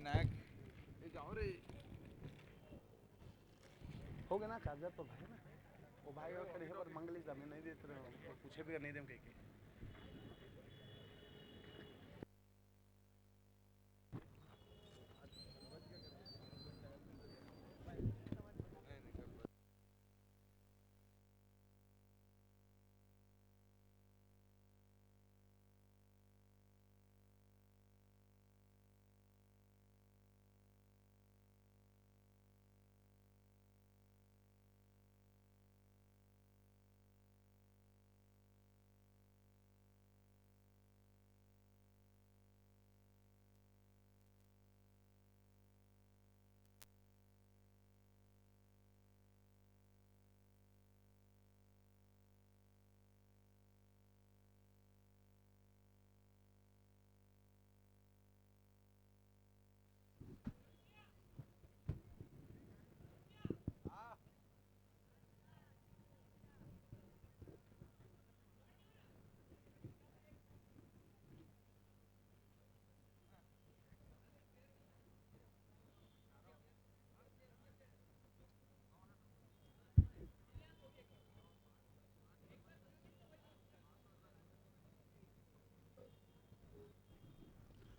नायक ये जाओ रे हो गया ना चार्जर तो भाई ना वो भाई और कहीं पर मंगली जमीन नहीं देते रहे पूछे भी नहीं देम कहीं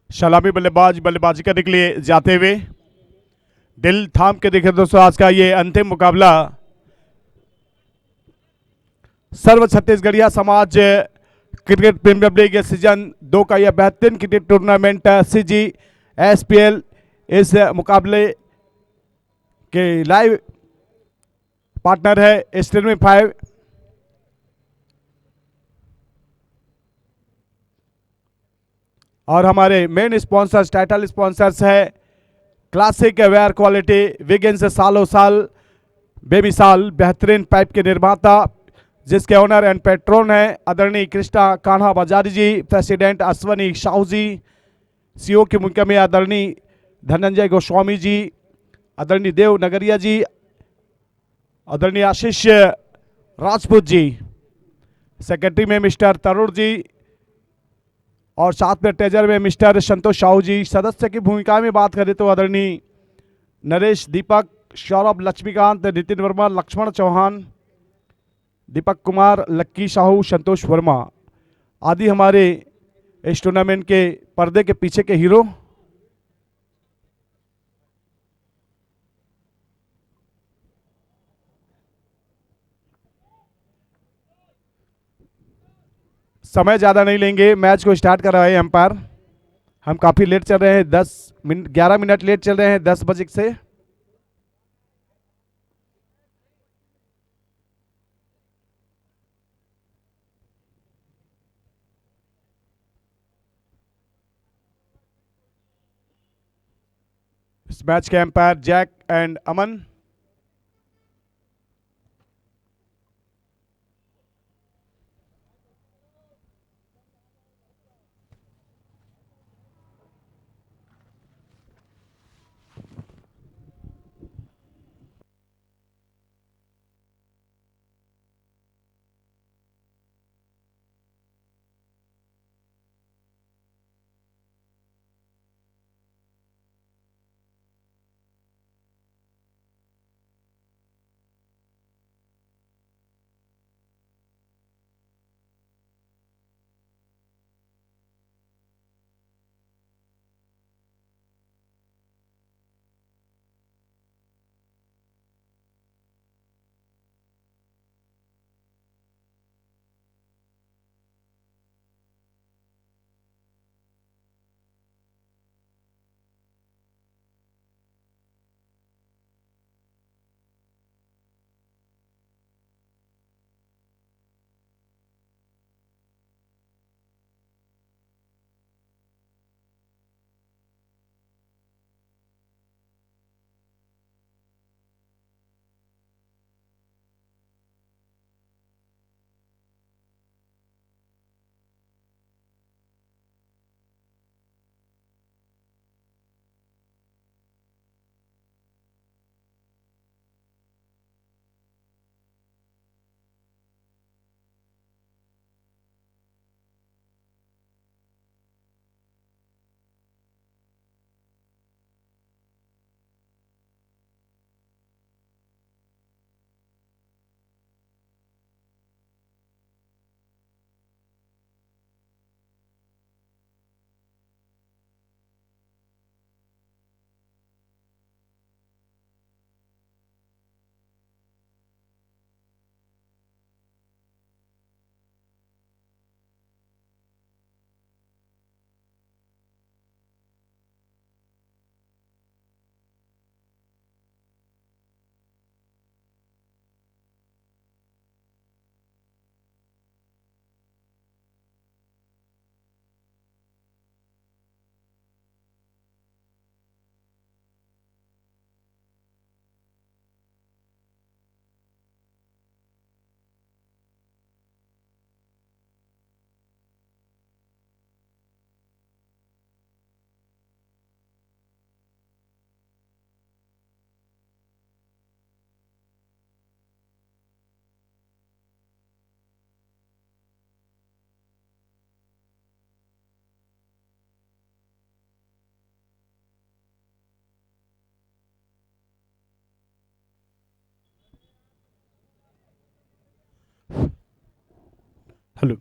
सलामी बल्लेबाज बल्लेबाजी करने के लिए जाते हुए दिल थाम के देखे दोस्तों आज का ये अंतिम मुकाबला सर्व छत्तीसगढ़िया समाज क्रिकेट प्रीमियर लीग सीजन 2 का यह बेहतरीन क्रिकेट टूर्नामेंट सीजी एसपीएल इस मुकाबले के लाइव पार्टनर है स्ट्रीमिंग 5 और हमारे मेन स्पॉन्सर्स टाइटल स्पॉन्सर्स है क्लासिक वेयर क्वालिटी विगिन से सालों साल बेमिसाल बेहतरीन पाइप के निर्माता जिसके ओनर एंड पेट्रोन हैं आदरणीय कृष्णा कान्हा बाजारी जी, प्रेसिडेंट अश्वनी साहू जी, सीओ के मुख्य में आदरणीय धनंजय गोस्वामी जी, आदरणीय देव नगरिया जी, आदरणीय आशीष राजपूत जी, सेक्रेटरी में मिस्टर तरुण जी और साथ में ट्रेजर में मिस्टर संतोष साहू जी। सदस्य की भूमिका में बात करें तो आदरणीय नरेश दीपक, सौरभ लक्ष्मीकांत, नितिन वर्मा, लक्ष्मण चौहान, दीपक कुमार, लक्की साहू, संतोष वर्मा आदि हमारे इस टूर्नामेंट के पर्दे के पीछे के हीरो। समय ज़्यादा नहीं लेंगे, मैच को स्टार्ट कर रहे हैं एम्पायर। हम काफ़ी लेट चल रहे हैं, 11 मिनट लेट चल रहे हैं 10 बजे से। इस मैच के एम्पायर जैक एंड अमन। चालू।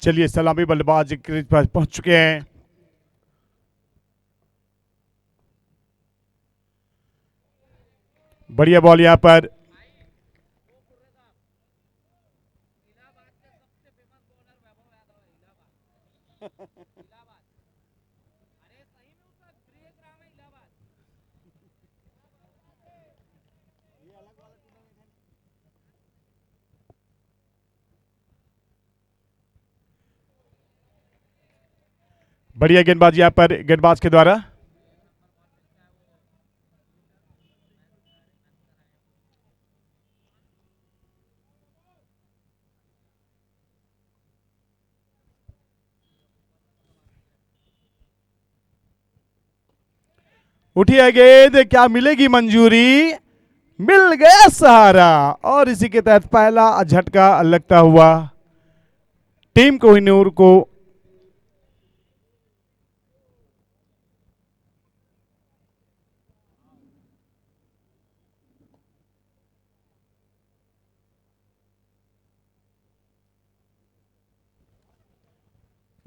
चलिए सलामी बल्लेबाज क्रीज पर पहुंच चुके हैं। बढ़िया बॉल यहां पर। बढ़िया गेंदबाजी यहां पर गेंदबाज के द्वारा। उठिए गेंद, क्या मिलेगी मंजूरी? मिल गया सहारा और इसी के तहत पहला झटका लगता हुआ टीम कोहिनूर को।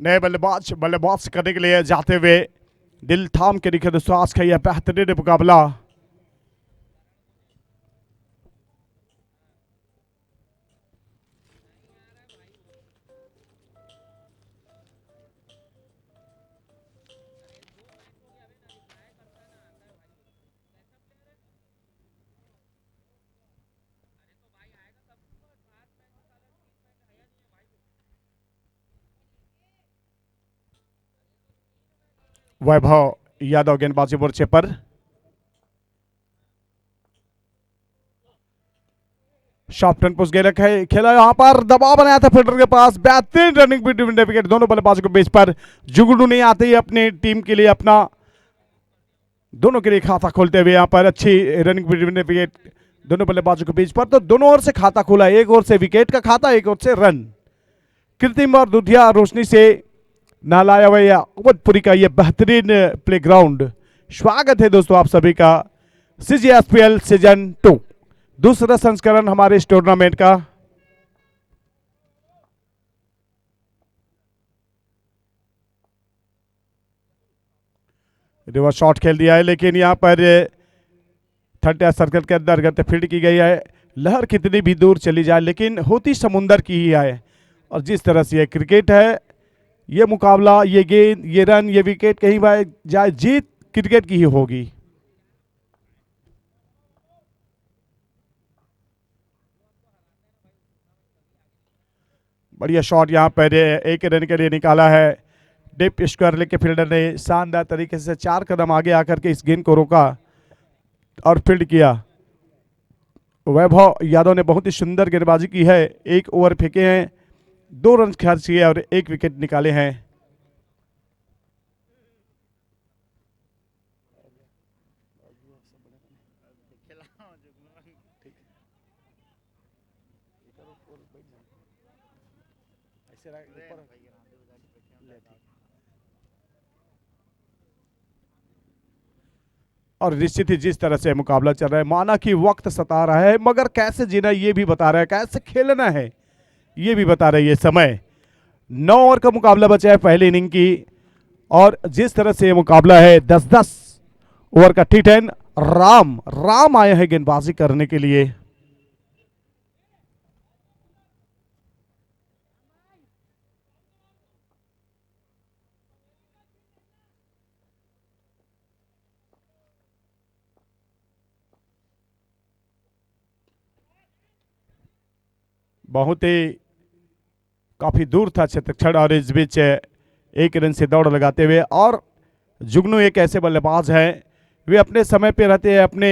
नए बल्लेबाज बल्लेबाज करने के लिए जाते हुए दिल थाम के दिखे विश्वास का यह बेहतरीन मुकाबला। वैभव यादव गेंदबाजी मोर्चे पर। शॉर्ट टर्न पुश गेंद है, खेला यहां पर दबाव बनाया था फील्डर के पास। बेहतरीन रनिंग बिटवीन विकेट दोनों बल्लेबाजों के बीच पर। जुगनू नहीं आते ही अपनी टीम के लिए अपना दोनों के लिए खाता खोलते हुए यहां पर अच्छी रनिंग बिटवीन विकेट दोनों बल्लेबाजों के बीच पर। तो दोनों ओर से खाता खोला, एक ओर से विकेट का खाता, एक ओर से रन। कृत्रिम और दुधिया रोशनी से नहलाया हुआ अवधपुरी का यह बेहतरीन प्लेग्राउंड। स्वागत है दोस्तों आप सभी का CGSPL सीजन 2 दूसरा संस्करण हमारे इस टूर्नामेंट का। रिवर्स शॉट खेल दिया है लेकिन यहां पर थर्ड सर्कल के अंतर्गत फील्ड की गई है। लहर कितनी भी दूर चली जाए लेकिन होती समुंदर की ही है। और जिस तरह से ये क्रिकेट है, ये मुकाबला, ये गेंद, ये रन, ये विकेट, कहीं बार जाए जीत क्रिकेट की ही होगी। बढ़िया शॉट यहां पर एक रन के लिए निकाला है। डिप स्क्वायर लेके फील्डर ने शानदार तरीके से 4 कदम आगे आकर के इस गेंद को रोका और फील्ड किया। वैभव यादव ने बहुत ही सुंदर गेंदबाजी की है। 1 ओवर फेंके हैं, 2 रन खर्च किए और 1 विकेट निकाले हैं। और निश्चित ही जिस तरह से मुकाबला चल रहा है, माना कि वक्त सता रहा है मगर कैसे जीना ये भी बता रहा है, कैसे खेलना है ये भी बता रहा है ये समय। 9 ओवर का मुकाबला बचा है पहली इनिंग की और जिस तरह से ये मुकाबला है 10-10 ओवर का T10। राम राम आए हैं गेंदबाजी करने के लिए। बहुत ही काफ़ी दूर था शतक्षण और इस बीच एक रन से दौड़ लगाते हुए। और जुगनू एक ऐसे बल्लेबाज हैं, वे अपने समय पे रहते हैं, अपने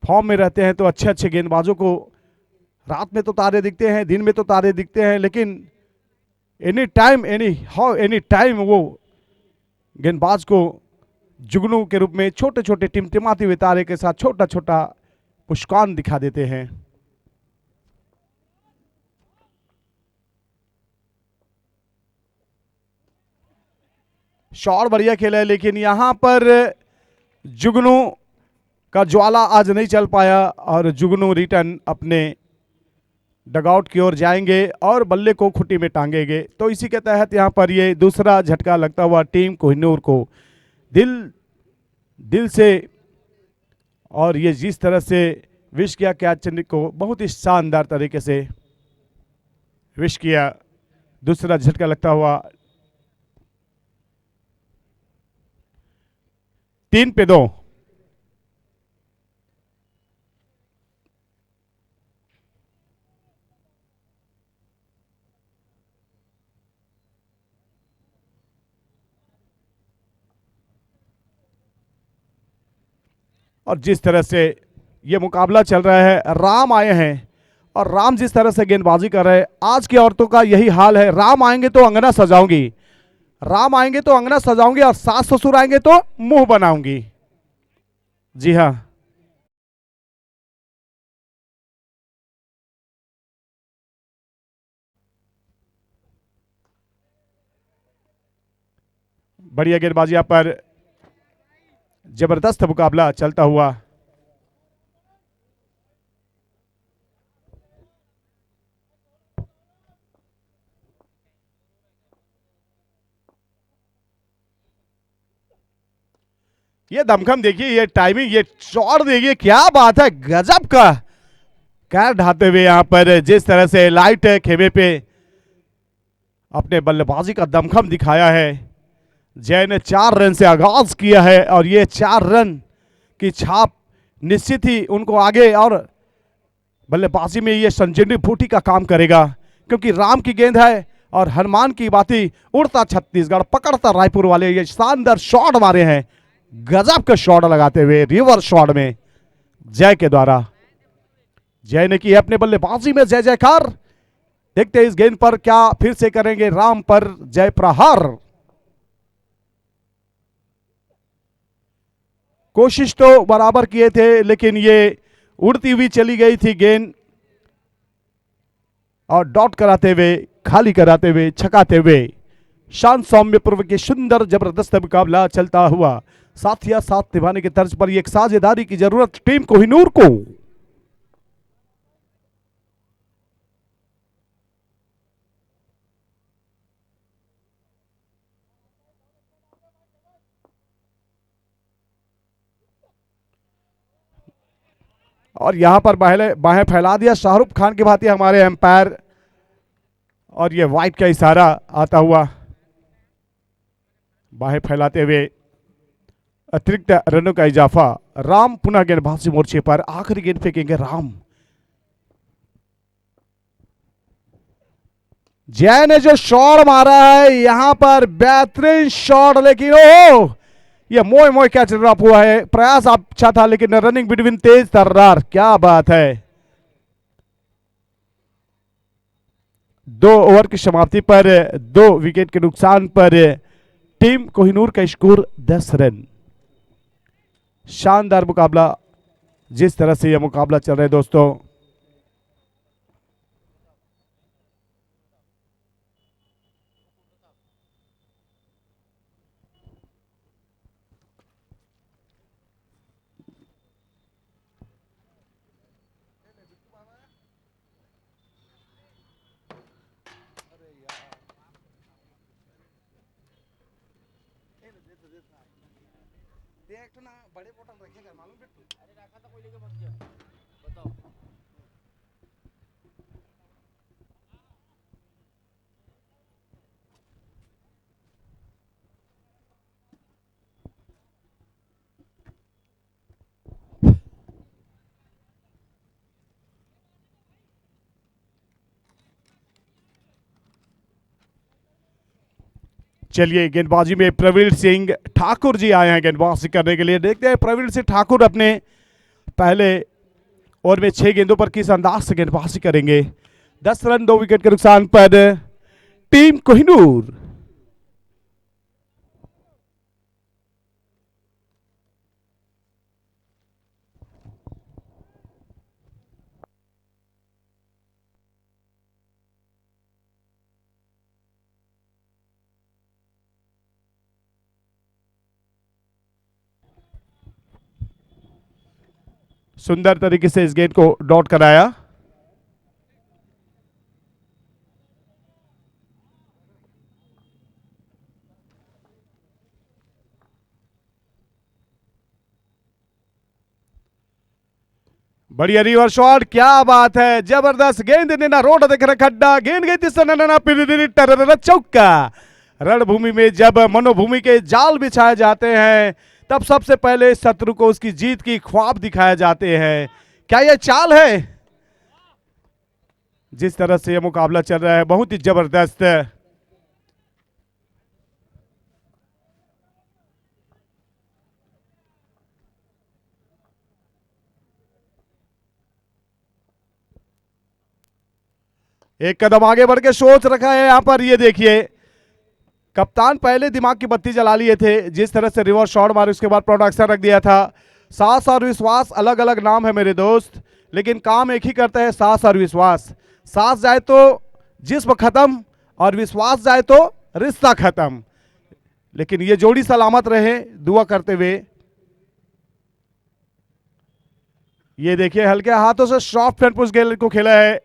फॉर्म में रहते हैं, तो अच्छे अच्छे गेंदबाजों को रात में तो तारे दिखते हैं, दिन में तो तारे दिखते हैं, लेकिन एनी टाइम वो गेंदबाज को जुगनू के रूप में छोटे छोटे टिमटिमाते हुए तारे के साथ छोटा छोटा मुस्कान दिखा देते हैं। शॉट बढ़िया खेला है, लेकिन यहां पर जुगनू का ज्वाला आज नहीं चल पाया और जुगनू रिटर्न अपने डगआउट की ओर जाएंगे और बल्ले को खुट्टी में टांगेंगे। तो इसी के तहत यहां पर ये दूसरा झटका लगता हुआ टीम कोहिनूर को दिल से, और ये जिस तरह से विश किया कैच को बहुत ही शानदार तरीके से विश किया, दूसरा झटका लगता हुआ 3-2। और जिस तरह से ये मुकाबला चल रहा है, राम आए हैं और राम जिस तरह से गेंदबाजी कर रहे हैं, आज की औरतों का यही हाल है। राम आएंगे तो अंगना सजाऊंगी, राम आएंगे तो अंगना सजाऊंगी, और सास ससुर आएंगे तो मुंह बनाऊंगी। जी हाँ, बढ़िया गेंदबाजी यहाँ पर, जबरदस्त मुकाबला चलता हुआ। ये दमखम देखिए, ये टाइमिंग, ये शॉट देखिए, क्या बात है, गजब का कैच ढाते हुए यहां पर जिस तरह से लाइट खेमे पे अपने बल्लेबाजी का दमखम दिखाया है। जय ने 4 रन से आगाज किया है और ये 4 रन की छाप निश्चित ही उनको आगे और बल्लेबाजी में ये संजीवनी बूटी का काम करेगा, क्योंकि राम की गेंद है और हनुमान की बाती उड़ता छत्तीसगढ़ पकड़ता रायपुर वाले ये शानदार शॉट मारे हैं, गजब का शॉट लगाते हुए रिवर्स शॉट में जय के द्वारा। जय ने की अपने बल्लेबाजी में जय जयकार। देखते हैं इस गेंद पर क्या फिर से करेंगे राम पर जय प्रहार। कोशिश तो बराबर किए थे, लेकिन ये उड़ती हुई चली गई थी गेंद और डॉट कराते हुए, खाली कराते हुए, छकाते हुए शान सौम्य पूर्व के सुंदर जबरदस्त मुकाबला चलता हुआ। साथिया साथ निभाने की तर्ज पर एक साझेदारी की जरूरत टीम कोहिनूर को। और यहां पर बाहें फैला दिया शाहरुख खान की भांति हमारे एम्पायर, और ये वाइट का इशारा आता हुआ बाहें फैलाते हुए अतिरिक्त रनों का इजाफा। राम पुनः गेंदबाजी मोर्चे पर आखिरी गेंद फेंकेंगे राम। जय ने जो शॉट मारा है यहां पर, बेहतरीन शॉट, लेकिन ओ ये मोय कैच ड्रॉप हुआ है। प्रयास अच्छा था लेकिन रनिंग बिटवीन तेज तर्रार, क्या बात है। 2 ओवर की समाप्ति पर 2 विकेट के नुकसान पर टीम कोहिनूर का स्कोर 10 रन। शानदार मुकाबला जिस तरह से यह मुकाबला चल रहा है दोस्तों। बड़े बोतल रखेगा मालूम बिट्टू? अरे रखा था कोई लेके मत गया, बताओ। चलिए गेंदबाजी में प्रवीण सिंह ठाकुर जी आए हैं गेंदबाजी करने के लिए। देखते हैं प्रवीण सिंह ठाकुर अपने पहले ओवर में 6 गेंदों पर किस अंदाज से गेंदबाजी करेंगे। 10 रन 2 विकेट के नुकसान पर टीम कोहिनूर। सुंदर तरीके से इस गेंद को डॉट कराया। बढ़िया रिवर्स शॉट, क्या बात है, जबरदस्त गेंद ने ना रोड देख रहा खड्डा, गेंद गई थी चौका। रणभूमि में जब मनोभूमि के जाल बिछाए जाते हैं तब सबसे पहले शत्रु को उसकी जीत की ख्वाब दिखाए जाते हैं। क्या यह चाल है? जिस तरह से यह मुकाबला चल रहा है बहुत ही जबरदस्त है। एक कदम आगे बढ़ के सोच रखा है यहां पर। ये देखिए कप्तान पहले दिमाग की बत्ती जला लिए थे, जिस तरह से रिवर्स शॉट मारे उसके बाद प्रोडक्शन रख दिया था। साहस और विश्वास अलग अलग नाम है मेरे दोस्त, लेकिन काम एक ही करता है, साहस और विश्वास। साहस जाए तो जिस्म खत्म और विश्वास जाए तो रिश्ता खत्म। लेकिन ये जोड़ी सलामत रहे दुआ करते हुए। ये देखिए हल्के हाथों से सॉफ्ट एंड पुश गेंद को खेला है।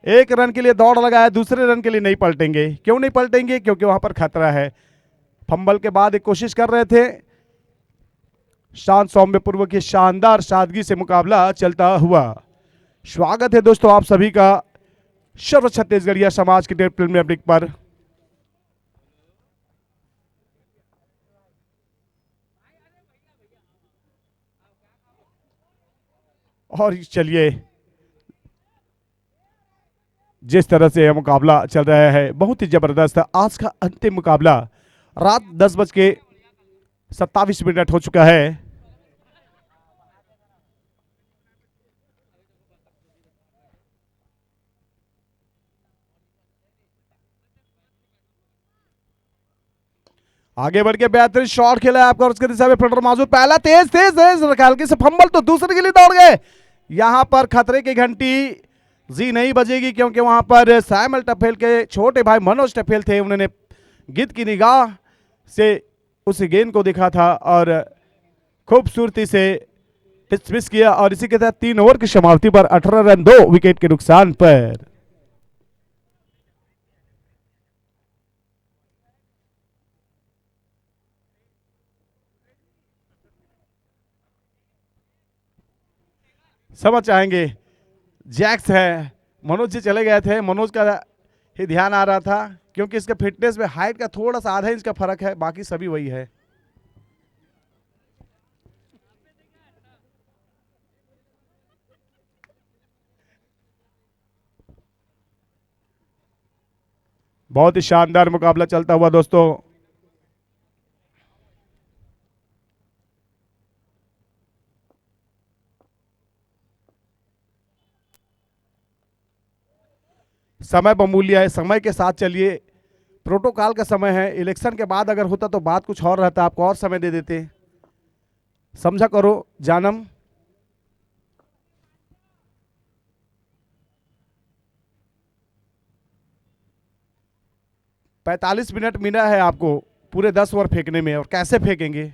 1 रन के लिए दौड़ लगाया, दूसरे रन के लिए नहीं पलटेंगे। क्यों नहीं पलटेंगे? क्योंकि वहां पर खतरा है। फंबल के बाद एक कोशिश कर रहे थे। शांत सौम्य पूर्वक की शानदार सादगी से मुकाबला चलता हुआ। स्वागत है दोस्तों आप सभी का सर्व छत्तीसगढ़िया समाज की प्रीमियर लीग पर। और चलिए जिस तरह से यह मुकाबला चल रहा है बहुत ही जबरदस्त है। आज का अंतिम मुकाबला रात 10:27 हो चुका है। आगे बढ़ के बेहतरीन शॉट खेला है आपका, उसके दिशा में फ्रंटर मौजूद, पहला तेज तेज तेज रखा, हल्के से फंबल तो दूसरे के लिए दौड़ गए। यहां पर खतरे की घंटी जी नहीं बजेगी, क्योंकि वहां पर सैमुअल टफेल के छोटे भाई मनोज टफेल थे। उन्होंने गिद्ध की निगाह से उस गेंद को देखा था और खूबसूरती से डिसमिस किया। और इसी के तहत 3 ओवर की समाप्ति पर 18 रन 2 विकेट के नुकसान पर समझ चाहेंगे। जैक्स है, मनोज जी चले गए थे, मनोज का ही ध्यान आ रहा था क्योंकि इसके फिटनेस में हाइट का थोड़ा सा आधा इंच का फर्क है, बाकी सभी वही है। बहुत ही शानदार मुकाबला चलता हुआ दोस्तों। समय बहुमूल्य है, समय के साथ चलिए। प्रोटोकॉल का समय है, इलेक्शन के बाद अगर होता तो बात कुछ और रहता, आपको और समय दे देते। समझा करो जानम। पैंतालीस मिनट मिला है आपको पूरे 10 ओवर फेंकने में, और कैसे फेंकेंगे?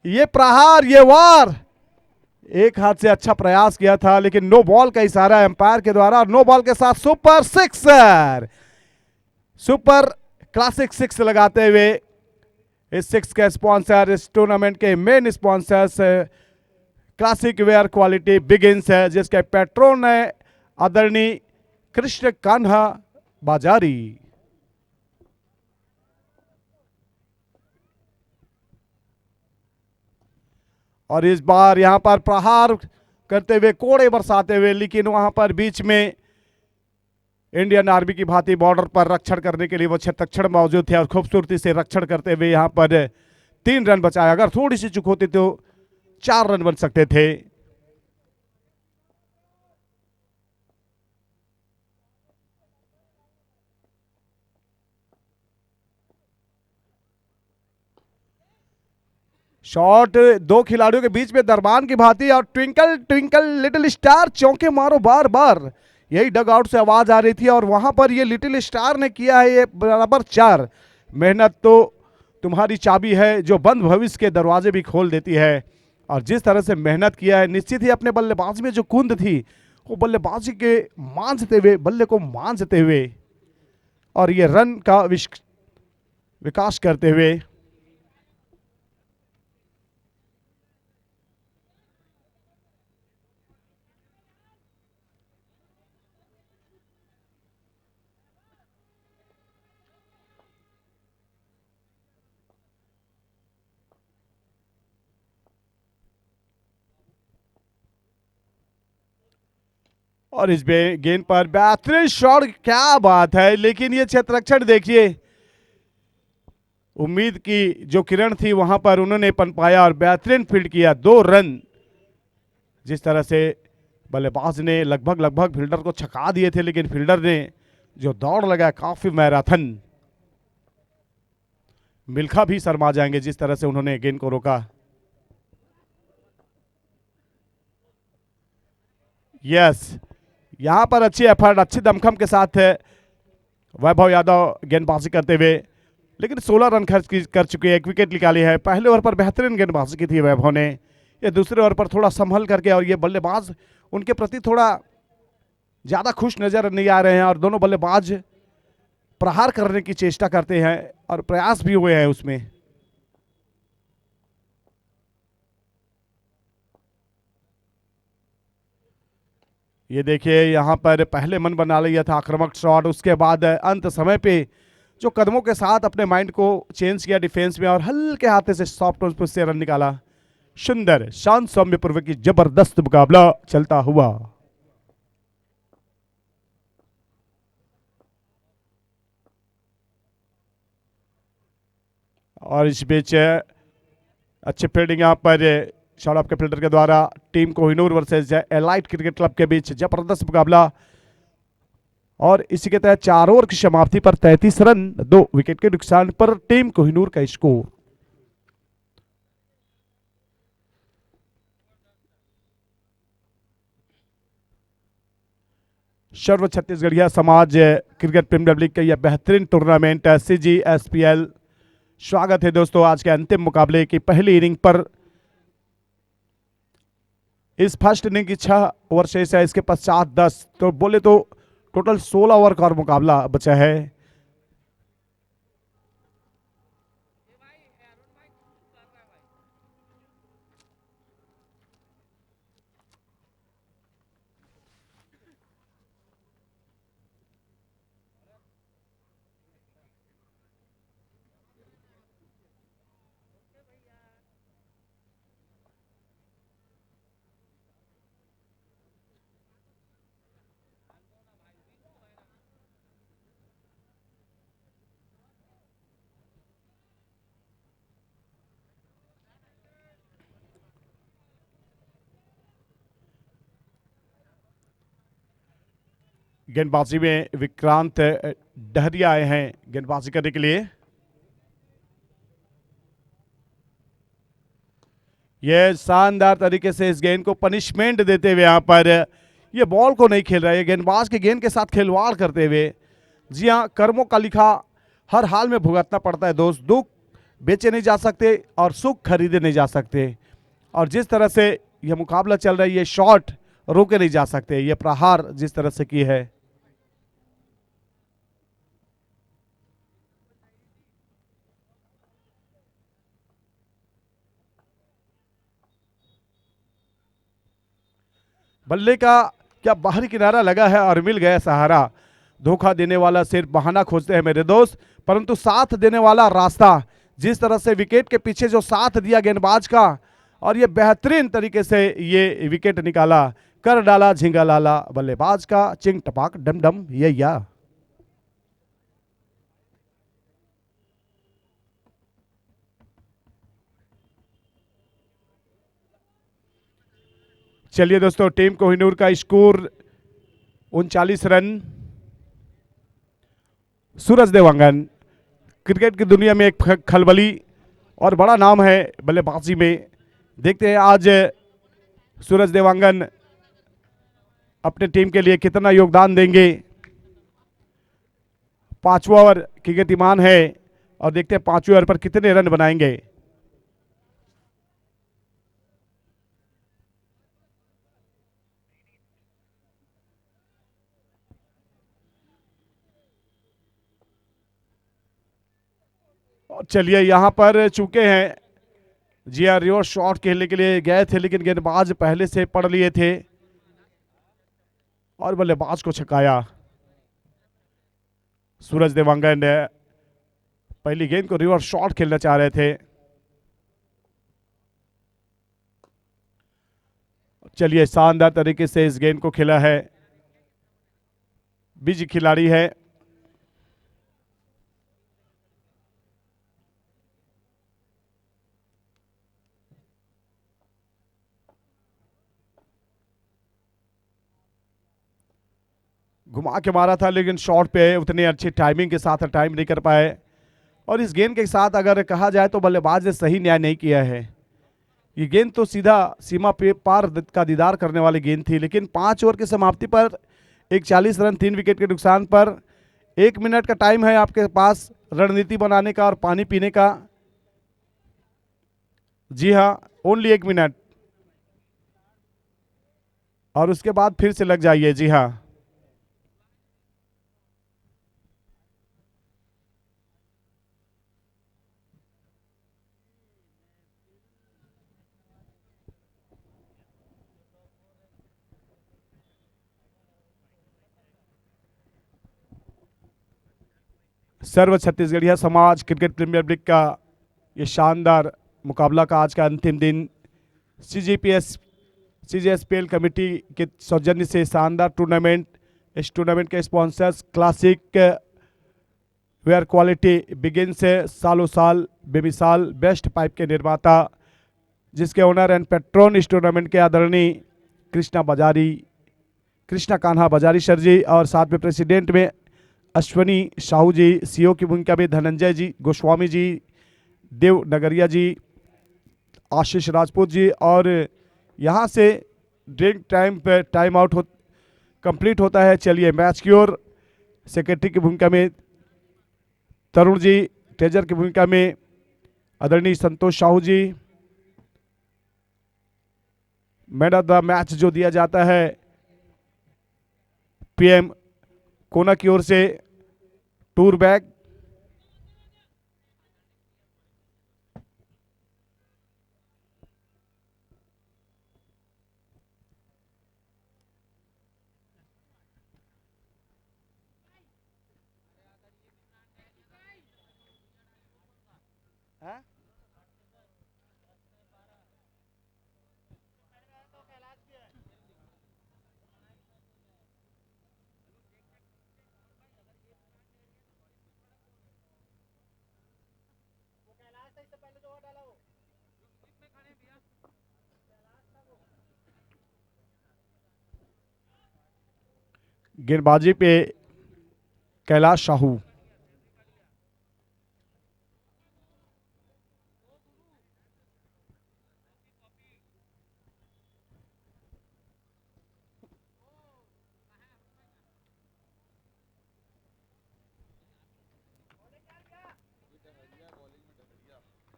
ये प्रहार, ये वार, एक हाथ से अच्छा प्रयास किया था, लेकिन नो बॉल का इशारा एम्पायर के द्वारा। नो बॉल के साथ सुपर सिक्सर, सुपर क्लासिक 6 लगाते हुए इस 6 के स्पॉन्सर, इस टूर्नामेंट के main sponsors classic where quality begins है, जिसके पैट्रोन है आदरणीय कृष्ण कान्हा बाजारी। और इस बार यहां पर प्रहार करते हुए, कोड़े बरसाते हुए, लेकिन वहां पर बीच में इंडियन आर्मी की भांति बॉर्डर पर रक्षण करने के लिए वो छत्रक्षण मौजूद थे और खूबसूरती से रक्षण करते हुए यहां पर 3 रन बचाया। अगर थोड़ी सी चूक होती तो 4 रन बन सकते थे। शॉट 2 खिलाड़ियों के बीच में दरबान की भांति और ट्विंकल ट्विंकल लिटिल स्टार चौके मारो बार बार, यही डग आउट से आवाज आ रही थी और वहां पर ये लिटिल स्टार ने किया है ये बराबर 4। मेहनत तो तुम्हारी चाबी है जो बंद भविष्य के दरवाजे भी खोल देती है, और जिस तरह से मेहनत किया है, निश्चित ही अपने बल्लेबाजी में जो कुंद थी वो बल्लेबाजी के मांझते हुए, बल्ले को मांझते हुए और ये रन का विकास करते हुए और इस गेंद पर बेहतरीन शॉट, क्या बात है। लेकिन ये क्षेत्ररक्षण देखिए, उम्मीद की जो किरण थी वहां पर उन्होंने पनपाया और बेहतरीन फील्ड किया, 2 रन। जिस तरह से बल्लेबाज ने लगभग फील्डर को छका दिए थे, लेकिन फील्डर ने जो दौड़ लगाया, काफी मैराथन। मिल्खा भी शर्मा जाएंगे जिस तरह से उन्होंने गेंद को रोका। यस, यहां पर अच्छी एफर्ट, अच्छी दमखम के साथ वैभव यादव गेंदबाजी करते हुए, लेकिन 16 रन खर्च कर चुके हैं, 1 विकेट निकाली है। पहले ओवर पर बेहतरीन गेंदबाजी की थी वैभव ने, ये दूसरे ओवर पर थोड़ा संभल करके, और ये बल्लेबाज उनके प्रति थोड़ा ज्यादा खुश नजर नहीं आ रहे हैं और दोनों बल्लेबाज प्रहार करने की चेष्टा करते हैं और प्रयास भी हुए हैं उसमें। ये देखिए यहां पर पहले मन बना लिया था आक्रामक शॉट, उसके बाद अंत समय पे जो कदमों के साथ अपने माइंड को चेंज किया डिफेंस में और हल्के हाथे से सॉफ्ट टोन से रन निकाला। सुंदर शांत सौम्य पूर्वक की जबरदस्त मुकाबला चलता हुआ। और इस बीच अच्छी फील्डिंग यहां पर शॉर्ट के फील्डर के द्वारा team Kohinoor versus Elite Cricket Club के बीच जबरदस्त मुकाबला, और इसी के तहत 4 ओवर की समाप्ति पर 33 रन 2 विकेट के नुकसान पर टीम कोहिनूर का स्कोर। सर्व छत्तीसगढ़िया समाज क्रिकेट प्रीमियर लीग का यह बेहतरीन टूर्नामेंट CGSPL। स्वागत है दोस्तों आज के अंतिम मुकाबले की पहली इनिंग पर। इस फर्स्ट इनिंग की 6 ओवर शेष है, इसके पश्चात 10, तो बोले तो टोटल 16 ओवर का और मुकाबला बचा है। गेंदबाजी में विक्रांत डहरिया आए हैं गेंदबाजी करने के लिए। यह शानदार तरीके से इस गेंद को पनिशमेंट देते हुए यहां पर ये बॉल को नहीं खेल रहा है, गेंदबाज के गेंद के साथ खिलवाड़ करते हुए। जी हाँ, कर्मों का लिखा हर हाल में भुगतना पड़ता है दोस्त, दुख बेचे नहीं जा सकते और सुख खरीदे नहीं जा सकते, और जिस तरह से यह मुकाबला चल रहा है ये शॉट रोके नहीं जा सकते, ये प्रहार जिस तरह से की है। बल्ले का क्या बाहरी किनारा लगा है और मिल गया सहारा। धोखा देने वाला सिर्फ बहाना खोजते हैं मेरे दोस्त, परंतु साथ देने वाला रास्ता, जिस तरह से विकेट के पीछे जो साथ दिया गेंदबाज का और ये बेहतरीन तरीके से ये विकेट निकाला, कर डाला झिंगा लाला बल्लेबाज का, चिंग टपाक डम डम ये या। चलिए दोस्तों, टीम कोहिनूर का स्कोर 39 रन। सूरज देवांगन क्रिकेट की दुनिया में एक खलबली और बड़ा नाम है बल्लेबाजी में। देखते हैं आज सूरज देवांगन अपने टीम के लिए कितना योगदान देंगे। 5वां ओवर की गतिमान है और देखते हैं 5वें ओवर पर कितने रन बनाएंगे। चलिए, यहां पर चूके हैं जी आर रिवर्स शॉट खेलने के लिए गए थे, लेकिन गेंदबाज पहले से पढ़ लिए थे और बल्लेबाज को छकाया। सूरज देवांगन पहली गेंद को रिवर्स शॉट खेलना चाह रहे थे। चलिए, शानदार तरीके से इस गेंद को खेला है, बिजी खिलाड़ी है। घुमा के मारा था, लेकिन शॉट पे उतनी अच्छी टाइमिंग के साथ टाइम नहीं कर पाए। और इस गेंद के साथ अगर कहा जाए तो बल्लेबाज ने सही न्याय नहीं किया है। ये गेंद तो सीधा सीमा पे पार का दीदार करने वाली गेंद थी, लेकिन 5 ओवर की समाप्ति पर 41 रन 3 विकेट के नुकसान पर 1 मिनट का टाइम है आपके पास रणनीति बनाने का और पानी पीने का। जी हाँ, ओनली 1 मिनट, और उसके बाद फिर से लग जाइए। जी हाँ, सर्व छत्तीसगढ़िया समाज क्रिकेट प्रीमियर लीग का ये शानदार मुकाबला का आज का अंतिम दिन सीजीएसपीएल कमेटी के सौजन्य से शानदार टूर्नामेंट। इस टूर्नामेंट के sponsors classic where quality begin से सालों साल बेमिसाल बेस्ट पाइप के निर्माता, जिसके ओनर एंड पेट्रोन इस टूर्नामेंट के आदरणीय कृष्णा कान्हा बजारी सर जी, और साथ में प्रेसिडेंट में अश्वनी साहू जी, सीओ की भूमिका में धनंजय जी गोस्वामी जी, देव नगरिया जी, आशीष राजपूत जी, और यहाँ से ड्रिंक टाइम पे टाइम आउट कंप्लीट होता है। चलिए, मैच की ओर सेक्रेटरी की भूमिका में तरुण जी, ट्रेजर की भूमिका में आदरणीय संतोष साहू जी, मैन ऑफ द मैच जो दिया जाता है पीएम कोना की ओर से टूर बैग। गेंदबाजी पे कैलाश साहू।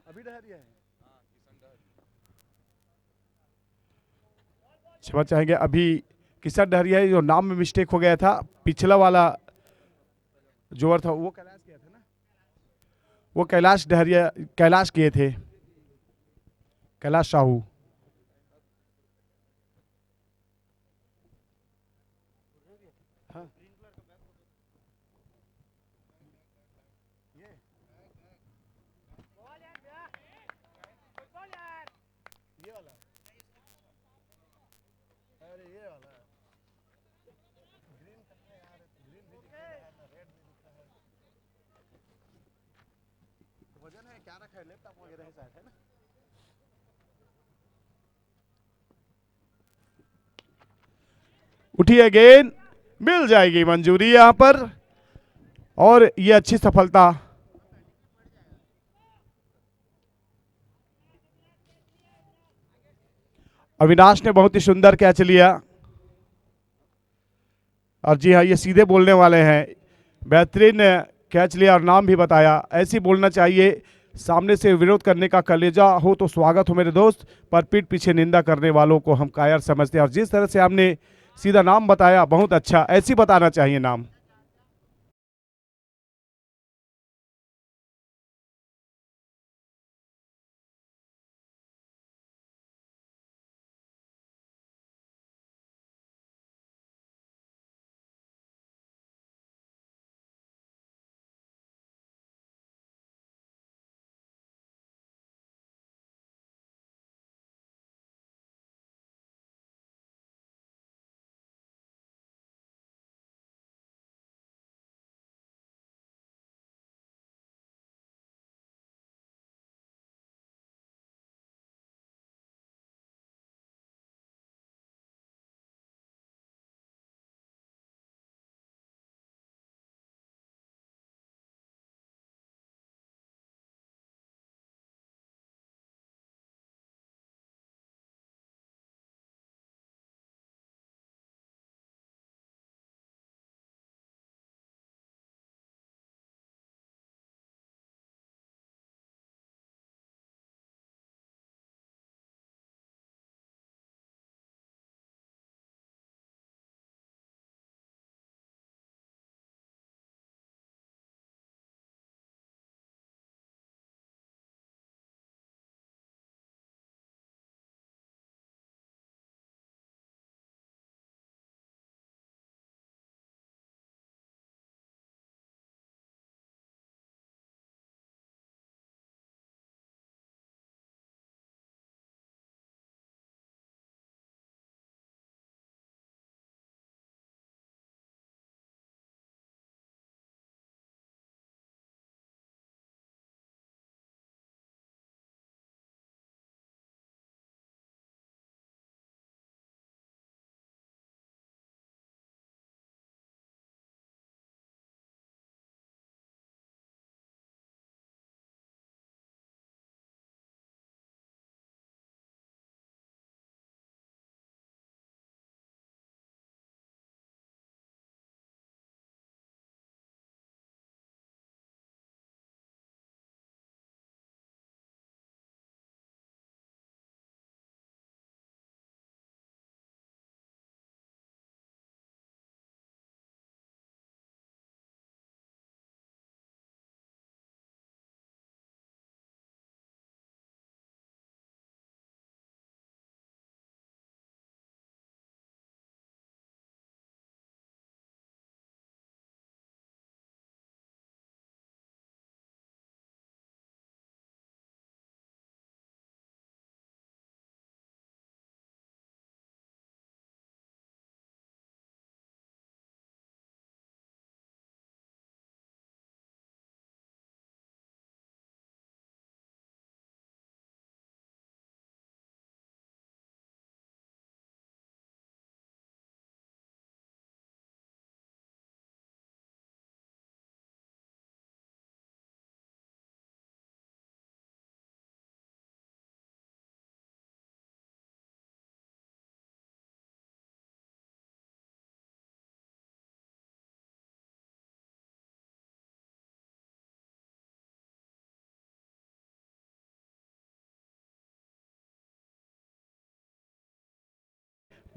अभी डहरिया है। क्षमा चाहेंगे, अभी किशन डहरिया जो नाम में मिस्टेक हो गया था, पिछला वाला जो ओवर था वो कैलाश किया था ना, वो कैलाश डहरिया कैलाश किए थे, कैलाश साहू। हाँ, ये वजन है क्या रखा है, लैपटॉप वगैरह है शायद, है ना? उठी है गेंद, मिल जाएगी मंजूरी यहां पर, और ये अच्छी सफलता। अविनाश ने बहुत ही सुंदर कैच लिया, और जी हाँ, ये सीधे बोलने वाले हैं, बेहतरीन कैच लिया और नाम भी बताया। ऐसे ही बोलना चाहिए, सामने से विरोध करने का कलेजा हो तो स्वागत हो मेरे दोस्त, पर पीठ पीछे निंदा करने वालों को हम कायर समझते हैं। और जिस तरह से हमने सीधा नाम बताया, बहुत अच्छा, ऐसे ही बताना चाहिए नाम।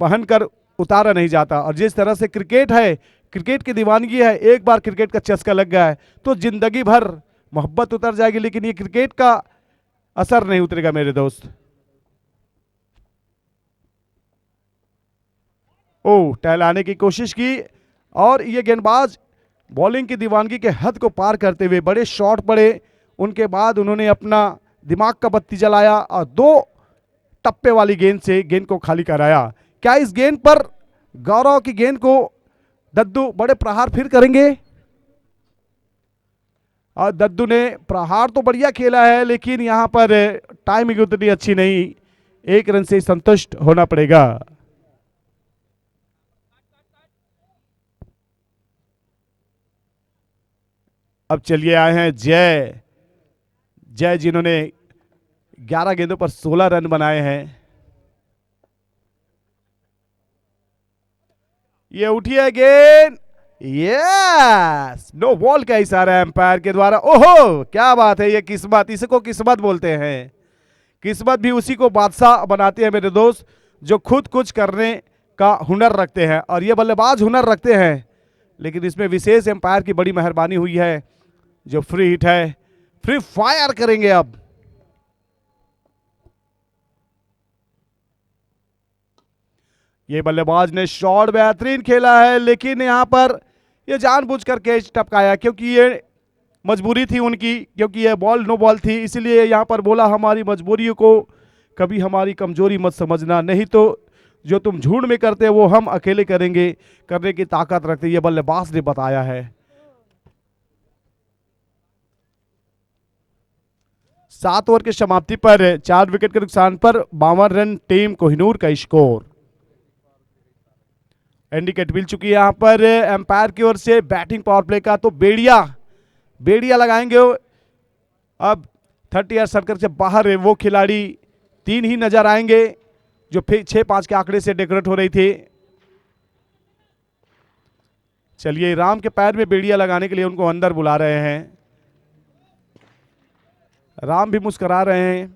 पहनकर उतारा नहीं जाता, और जिस तरह से क्रिकेट है, क्रिकेट की दीवानगी है, एक बार क्रिकेट का चस्का लग गया है तो जिंदगी भर मोहब्बत उतर जाएगी, लेकिन ये क्रिकेट का असर नहीं उतरेगा मेरे दोस्त। ओ, टहलाने की कोशिश की, और ये गेंदबाज बॉलिंग की दीवानगी के हद को पार करते हुए बड़े शॉट पड़े, उनके बाद उन्होंने अपना दिमाग का बत्ती जलाया और दो टप्पे वाली गेंद से गेंद को खाली कराया। क्या इस गेंद पर गौरव की गेंद को दद्दू बड़े प्रहार फिर करेंगे? और दद्दू ने प्रहार तो बढ़िया खेला है, लेकिन यहाँ पर टाइमिंग उतनी अच्छी नहीं, 1 रन से संतुष्ट होना पड़ेगा। अब चलिए आए हैं जय। जय जिन्होंने 11 गेंदों पर 16 रन बनाए हैं। ये उठी है गेंद, यस, नो बॉल का इशारा एम्पायर के द्वारा। ओहो क्या बात है, ये किस्मत, इसको किस्मत बोलते हैं। किस्मत भी उसी को बादशाह बनाते हैं मेरे दोस्त, जो खुद कुछ करने का हुनर रखते हैं, और ये बल्लेबाज हुनर रखते हैं। लेकिन इसमें विशेष एम्पायर की बड़ी मेहरबानी हुई है, जो फ्री हिट है, फ्री फायर करेंगे। अब ये बल्लेबाज ने शॉट बेहतरीन खेला है, लेकिन यहां पर ये जानबूझकर कैच टपकाया, क्योंकि ये मजबूरी थी उनकी, क्योंकि ये बॉल नो बॉल थी, इसलिए यहां पर बोला हमारी मजबूरियों को कभी हमारी कमजोरी मत समझना, नहीं तो जो तुम झूठ में करते वो हम अकेले करेंगे, करने की ताकत रखते, ये बल्लेबाज ने बताया है। 7 ओवर की समाप्ति पर 4 विकेट के नुकसान पर 52 रन टीम कोहिनूर का स्कोर। इंडिकेट मिल चुकी है यहां पर एम्पायर की ओर से बैटिंग पावर प्ले का, तो बेड़िया लगाएंगे। अब 30 यार्ड सर्कल से बाहर वो खिलाड़ी 3 ही नजर आएंगे, जो फिर 6-5 के आंकड़े से डेकोरेट हो रही थी। चलिए राम के पैर में बेड़िया लगाने के लिए उनको अंदर बुला रहे हैं। राम भी मुस्कुरा रहे हैं।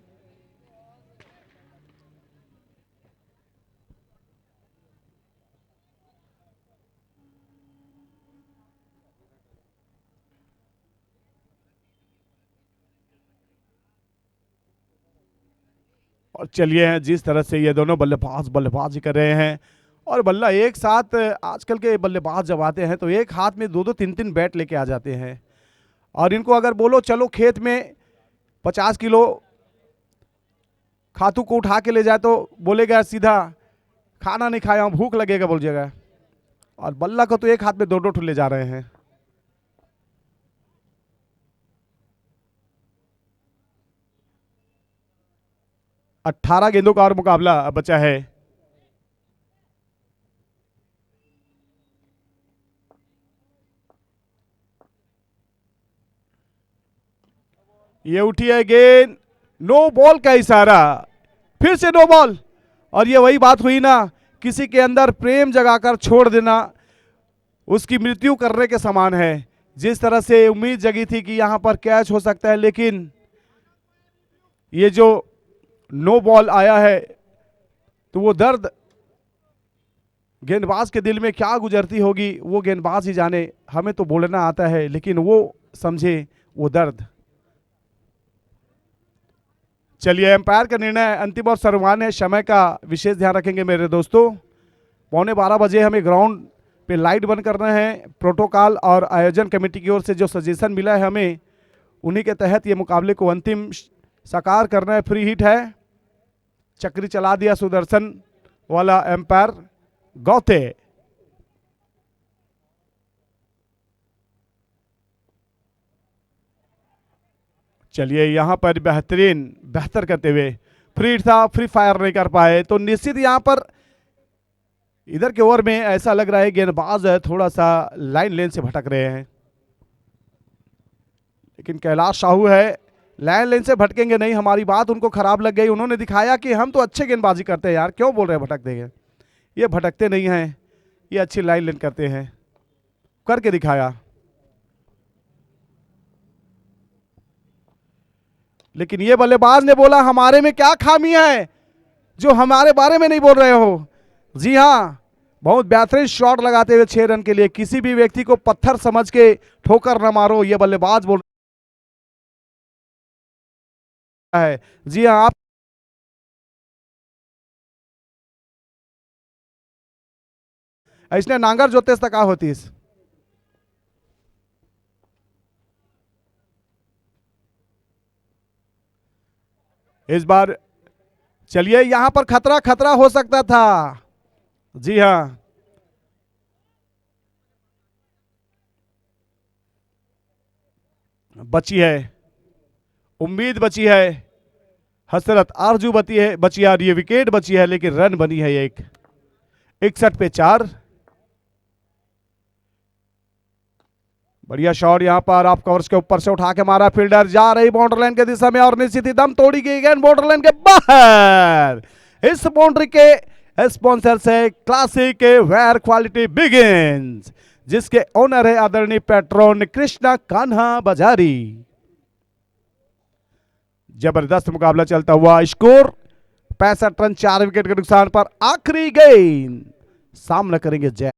और चलिए जिस तरह से ये दोनों बल्लेबाजी कर रहे हैं, और बल्ला एक साथ, आजकल के बल्लेबाज जब आते हैं तो एक हाथ में 2-2 3-3 बैट लेके आ जाते हैं, और इनको अगर बोलो चलो खेत में 50 किलो खातू को उठा के ले जाए तो बोलेगा सीधा खाना नहीं खाया हूं, भूख लगेगा बोल जाएगा। और बल्ला को तो एक हाथ में 2-2 ले जा रहे हैं। और 18 गेंदों का और मुकाबला बचा है। ये उठी है गेंद, नो बॉल का इशारा, फिर से नो बॉल। और ये वही बात हुई ना, किसी के अंदर प्रेम जगाकर छोड़ देना उसकी मृत्यु करने के समान है। जिस तरह से उम्मीद जगी थी कि यहां पर कैच हो सकता है, लेकिन ये जो नो बॉल आया है, तो वो दर्द गेंदबाज के दिल में क्या गुजरती होगी वो गेंदबाज ही जाने। हमें तो बोलना आता है, लेकिन वो समझे वो दर्द। चलिए एम्पायर का निर्णय अंतिम और सर्वमान्य है, समय का विशेष ध्यान रखेंगे मेरे दोस्तों। 11:15 बजे हमें ग्राउंड पे लाइट बंद करना है। प्रोटोकॉल और आयोजन कमेटी की ओर से जो सजेशन मिला है हमें, उन्हीं के तहत ये मुकाबले को अंतिम साकार करना है। फ्री हिट है, चक्री चला दिया सुदर्शन वाला एम्पायर गौते। चलिए यहां पर बेहतर करते हुए, फ्री हिट था, फ्री फायर नहीं कर पाए, तो निश्चित यहां पर इधर के ओवर में ऐसा लग रहा है गेंदबाज थोड़ा सा लाइन लेन से भटक रहे हैं। लेकिन कैलाश साहू है, लाइन लेन से भटकेंगे नहीं, हमारी बात उनको खराब लग गई। उन्होंने दिखाया कि हम तो अच्छे गेंदबाजी करते हैं यार, क्यों बोल रहे हैं भटक देंगे। ये भटकते नहीं हैं, ये अच्छी लाइन लेन करते हैं, करके दिखाया। लेकिन ये बल्लेबाज ने बोला हमारे में क्या खामी है जो हमारे बारे में नहीं बोल रहे हो। जी हां, बहुत बेहतरीन शॉट लगाते हुए 6 रन के लिए, किसी भी व्यक्ति को पत्थर समझ के ठोकर न मारो, ये बल्लेबाज बोल रहा है। जी हां, आप इसने नांगर जोतेस तक होतीस। इस बार चलिए यहां पर खतरा हो सकता था। जी हां, बची है, उम्मीद बची है, हसरत आरजू बची है और ये विकेट बची है, लेकिन रन बनी है एक। 61 पे 4। बढ़िया शॉट यहां पर आप कवर्स के ऊपर से उठा के मारा, फील्डर जा रही बाउंड्री लाइन के दिशा में और निश्चित ही दम तोड़ी गई गेंद बाउंड्री लाइन के बाहर। इस बाउंड्री के स्पॉन्सर से क्लासिक वेयर क्वालिटी बिगिंस, जिसके ओनर है आदरणीय पेट्रोन कृष्णा कान्हा बाजारी। जबरदस्त मुकाबला चलता हुआ, स्कोर 65 रन 4 विकेट के नुकसान पर। आखिरी गेंद सामना करेंगे जय।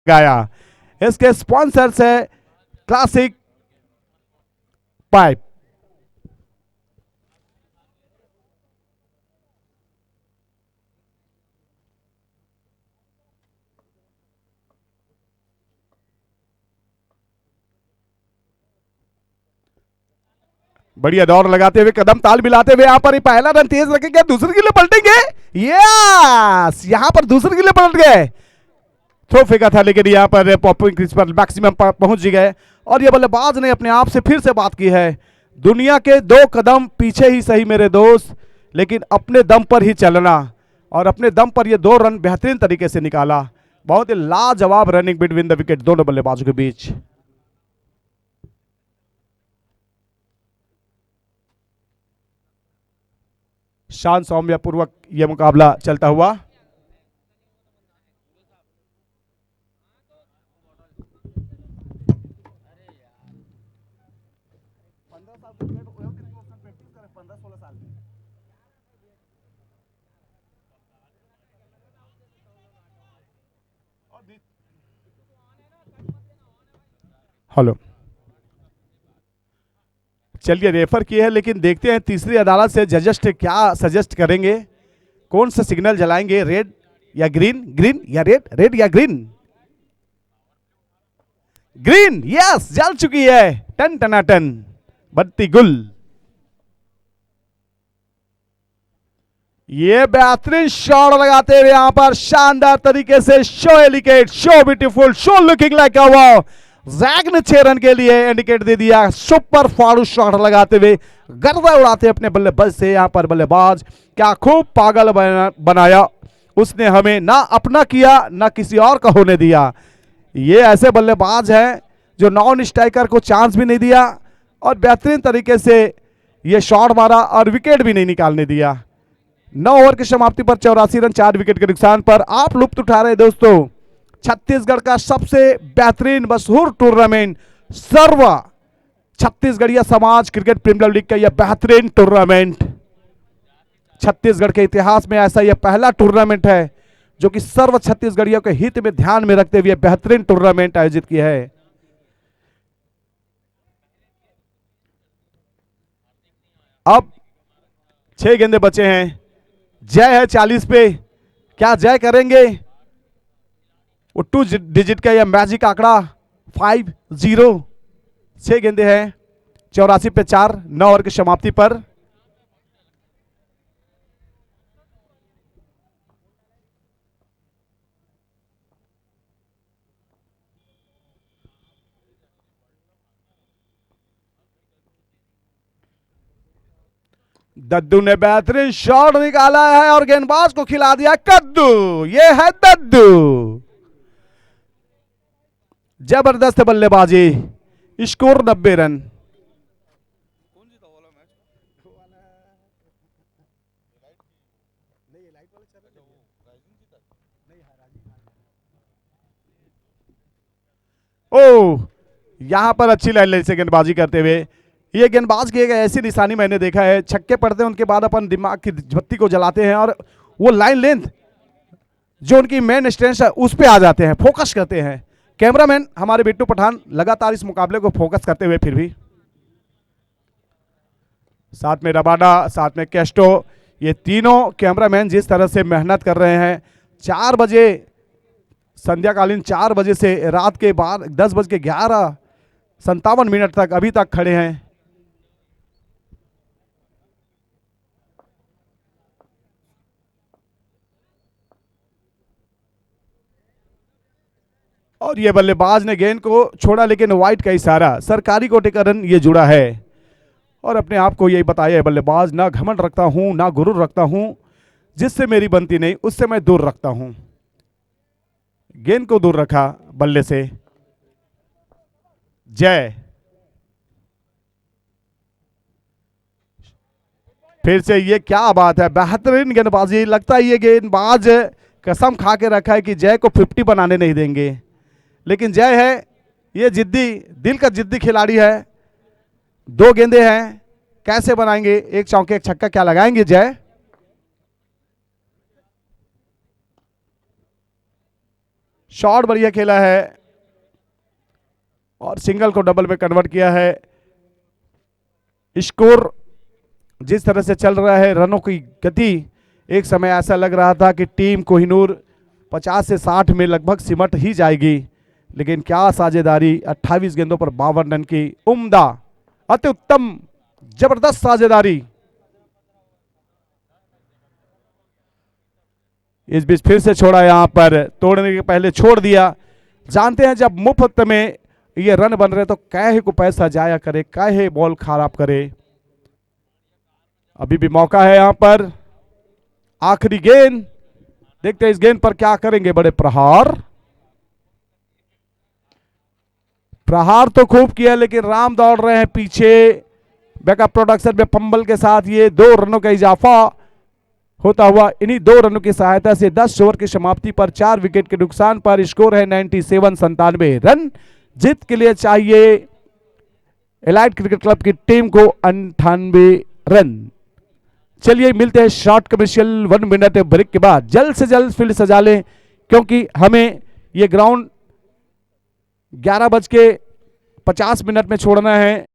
गाया, इसके स्पॉन्सर से क्लासिक पाइप। बढ़िया दौड़ लगाते हुए, कदम ताल मिलाते हुए यहां पर ही पहला रन तेज रखेंगे, दूसरे के लिए पलटेंगे। यस, यहां पर दूसरे के लिए पलट गए। थ्रो फेंका था लेकिन यहां पर पॉपिंग क्रीज पर मैक्सिमम पहुंच गए और ये बल्लेबाज ने अपने आप से फिर से बात की है, दुनिया के 2 कदम पीछे ही सही मेरे दोस्त, लेकिन अपने दम पर ही चलना। और अपने दम पर ये 2 रन बेहतरीन तरीके से निकाला। बहुत ही लाजवाब रनिंग बिटवीन द विकेट दोनों बल्लेबाजों के बीच। शांत सौम्य पूर्वक यह मुकाबला चलता हुआ। हेलो, चलिए रेफर किए हैं, लेकिन देखते हैं तीसरी अदालत से जजेस क्या सजेस्ट करेंगे, कौन सा सिग्नल जलाएंगे, रेड या ग्रीन, ग्रीन या रेड, रेड या ग्रीन, ग्रीन, यस जल चुकी है, टन टनाटन बत्ती गुल। ये बेहतरीन शॉट लगाते हुए यहां पर शानदार तरीके से show elegant, show beautiful, show looking like a wow. Jack ने 6 रन के लिए इंडिकेट दे दिया, सुपर फाड़ू शॉट लगाते हुए गर्दा उड़ाते अपने बल्लेबाज से यहां पर बल्लेबाज क्या खूब पागल बनाया उसने, हमें ना अपना किया ना किसी और का होने दिया। ये ऐसे बल्लेबाज हैं जो नॉन स्ट्राइकर को चांस भी नहीं दिया और बेहतरीन तरीके से ये शॉट मारा और विकेट भी नहीं निकालने दिया। 9 ओवर की समाप्ति पर 84 रन 4 विकेट के नुकसान पर आप लुत्फ उठा रहे दोस्तों छत्तीसगढ़ का सबसे बेहतरीन मशहूर टूर्नामेंट, सर्व छत्तीसगढ़िया समाज क्रिकेट प्रीमियर लीग का यह बेहतरीन टूर्नामेंट। छत्तीसगढ़ के इतिहास में ऐसा यह पहला टूर्नामेंट है जो कि सर्व छत्तीसगढ़ियों के हित में ध्यान में रखते हुए बेहतरीन टूर्नामेंट आयोजित किया है। अब 6 गेंदे बचे हैं, जय है 40 पे, क्या जय करेंगे? वो 2 डिजिट का यह मैजिक आंकड़ा 5-0, 6 गेंदे हैं 84 पे 4, 9 ओवर की समाप्ति पर। दद्दू ने बेहतरीन शॉट निकाला है और गेंदबाज को खिला दिया कद्दू, ये है दद्दू। जबरदस्त बल्लेबाजी, स्कोर 90 रन। ओ, यहां पर अच्छी लाइन से गेंदबाजी करते हुए, ये गेंदबाज की एक ऐसी निशानी मैंने देखा है, छक्के पड़ते हैं उनके बाद अपन दिमाग की बत्ती को जलाते हैं और वो लाइन लेंथ जो उनकी मेन स्ट्रेंथ है उस पे आ जाते हैं, फोकस करते हैं। कैमरामैन हमारे बिट्टू पठान लगातार इस मुकाबले को फोकस करते हुए, फिर भी साथ में रबाडा, साथ में कैस्टो, ये तीनों कैमरामैन जिस तरह से मेहनत कर रहे हैं, 4 बजे संध्याकालीन 4 बजे से रात के बाद 10:11:57 तक अभी तक खड़े हैं। और ये बल्लेबाज ने गेंद को छोड़ा, लेकिन वाइट का इशारा, सरकारी कोटे का रन ये जुड़ा है और अपने आप को यही बताया है बल्लेबाज, ना घमंड रखता हूं ना गुरूर रखता हूं, जिससे मेरी बनती नहीं उससे मैं दूर रखता हूं। गेंद को दूर रखा बल्ले से, जय फिर से, ये क्या बात है, बेहतरीन गेंदबाजी। लगता है ये गेंदबाज कसम खा के रखा है कि जय को 50 बनाने नहीं देंगे, लेकिन जय है ये जिद्दी, दिल का जिद्दी खिलाड़ी है। 2 गेंदे हैं, कैसे बनाएंगे, 1 चौके 1 छक्का, क्या लगाएंगे जय? शॉट बढ़िया खेला है और सिंगल को डबल में कन्वर्ट किया है। स्कोर जिस तरह से चल रहा है, रनों की गति, एक समय ऐसा लग रहा था कि टीम कोहिनूर 50 से 60 में लगभग सिमट ही जाएगी, लेकिन क्या साझेदारी, 28 गेंदों पर 52 रन की उम्दा, अति उत्तम, जबरदस्त साझेदारी। इस बीच फिर से छोड़ा, यहां पर तोड़ने के पहले छोड़ दिया। जानते हैं जब मुफ्त में ये रन बन रहे तो काहे को पैसा जाया करे, काहे बॉल खराब करे। अभी भी मौका है यहां पर, आखिरी गेंद, देखते हैं इस गेंद पर क्या करेंगे बड़े प्रहार। प्रहार तो खूब किया, लेकिन राम दौड़ रहे हैं पीछे, बैकअप प्रोडक्शन में पंबल के साथ ये 2 रनों का इजाफा होता हुआ, इन्हीं 2 रनों की सहायता से 10 ओवर की समाप्ति पर 4 विकेट के नुकसान पर स्कोर है 97 रन। जीत के लिए चाहिए एलाइट क्रिकेट क्लब की टीम को 98 रन। चलिए मिलते हैं शॉर्ट कमर्शियल 1 मिनट ब्रेक के बाद, जल्द से जल्द फील्ड सजा लें क्योंकि हमें ये ग्राउंड 11:50 में छोड़ना है।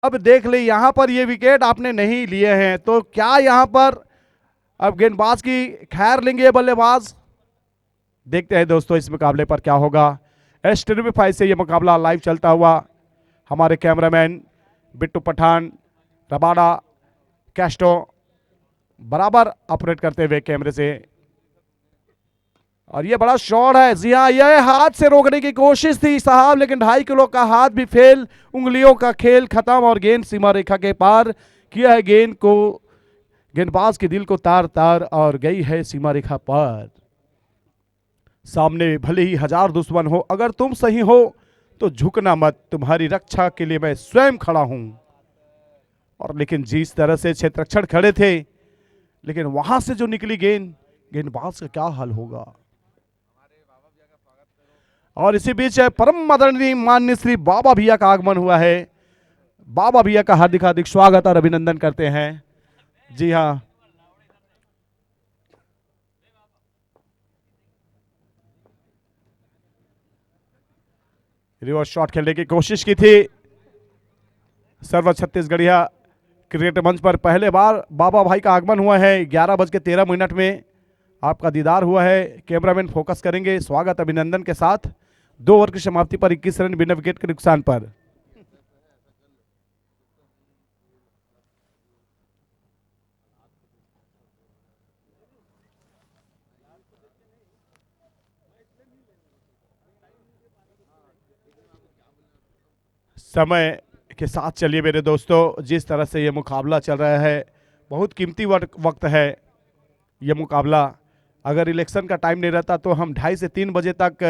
अब देख ले यहाँ पर ये विकेट आपने नहीं लिए हैं, तो क्या यहाँ पर अब गेंदबाज की खैर लेंगे बल्लेबाज। देखते हैं दोस्तों इस मुकाबले पर क्या होगा। S25 से ये मुकाबला लाइव चलता हुआ हमारे कैमरामैन बिट्टू पठान, रबाडा, कैस्टो बराबर ऑपरेट करते हुए कैमरे से। और ये बड़ा शॉट है, जी हाँ, ये हाथ से रोकने की कोशिश थी साहब, लेकिन 2.5 किलो का हाथ भी फेल, उंगलियों का खेल खत्म और गेंद सीमा रेखा के पार किया है गेंद को, गेंदबाज के दिल को तार तार और गई है सीमा रेखा पर। सामने भले ही 1000 दुश्मन हो, अगर तुम सही हो तो झुकना मत, तुम्हारी रक्षा के लिए मैं स्वयं खड़ा हूं। और लेकिन जिस तरह से क्षेत्ररक्षण खड़े थे, लेकिन वहां से जो निकली गेंद, गेंदबाज का क्या हाल होगा। और इसी बीच परम आदरणीय माननीय श्री बाबा भैया का आगमन हुआ है। बाबा भैया का हार्दिक हार्दिक स्वागत और अभिनंदन करते हैं। जी हाँ, रिवर्स शॉट खेलने की कोशिश की थी। सर्व छत्तीसगढ़िया क्रिकेट मंच पर पहले बार बाबा भाई का आगमन हुआ है। 11:13 में आपका दीदार हुआ है। कैमरामैन फोकस करेंगे स्वागत अभिनंदन के साथ। 2 ओवर की समाप्ति पर 21 रन बिना विकेट के नुकसान पर। समय के साथ चलिए मेरे दोस्तों, जिस तरह से ये मुकाबला चल रहा है, बहुत कीमती वक्त है ये मुकाबला। अगर इलेक्शन का टाइम नहीं रहता तो हम 2:30 से 3 बजे तक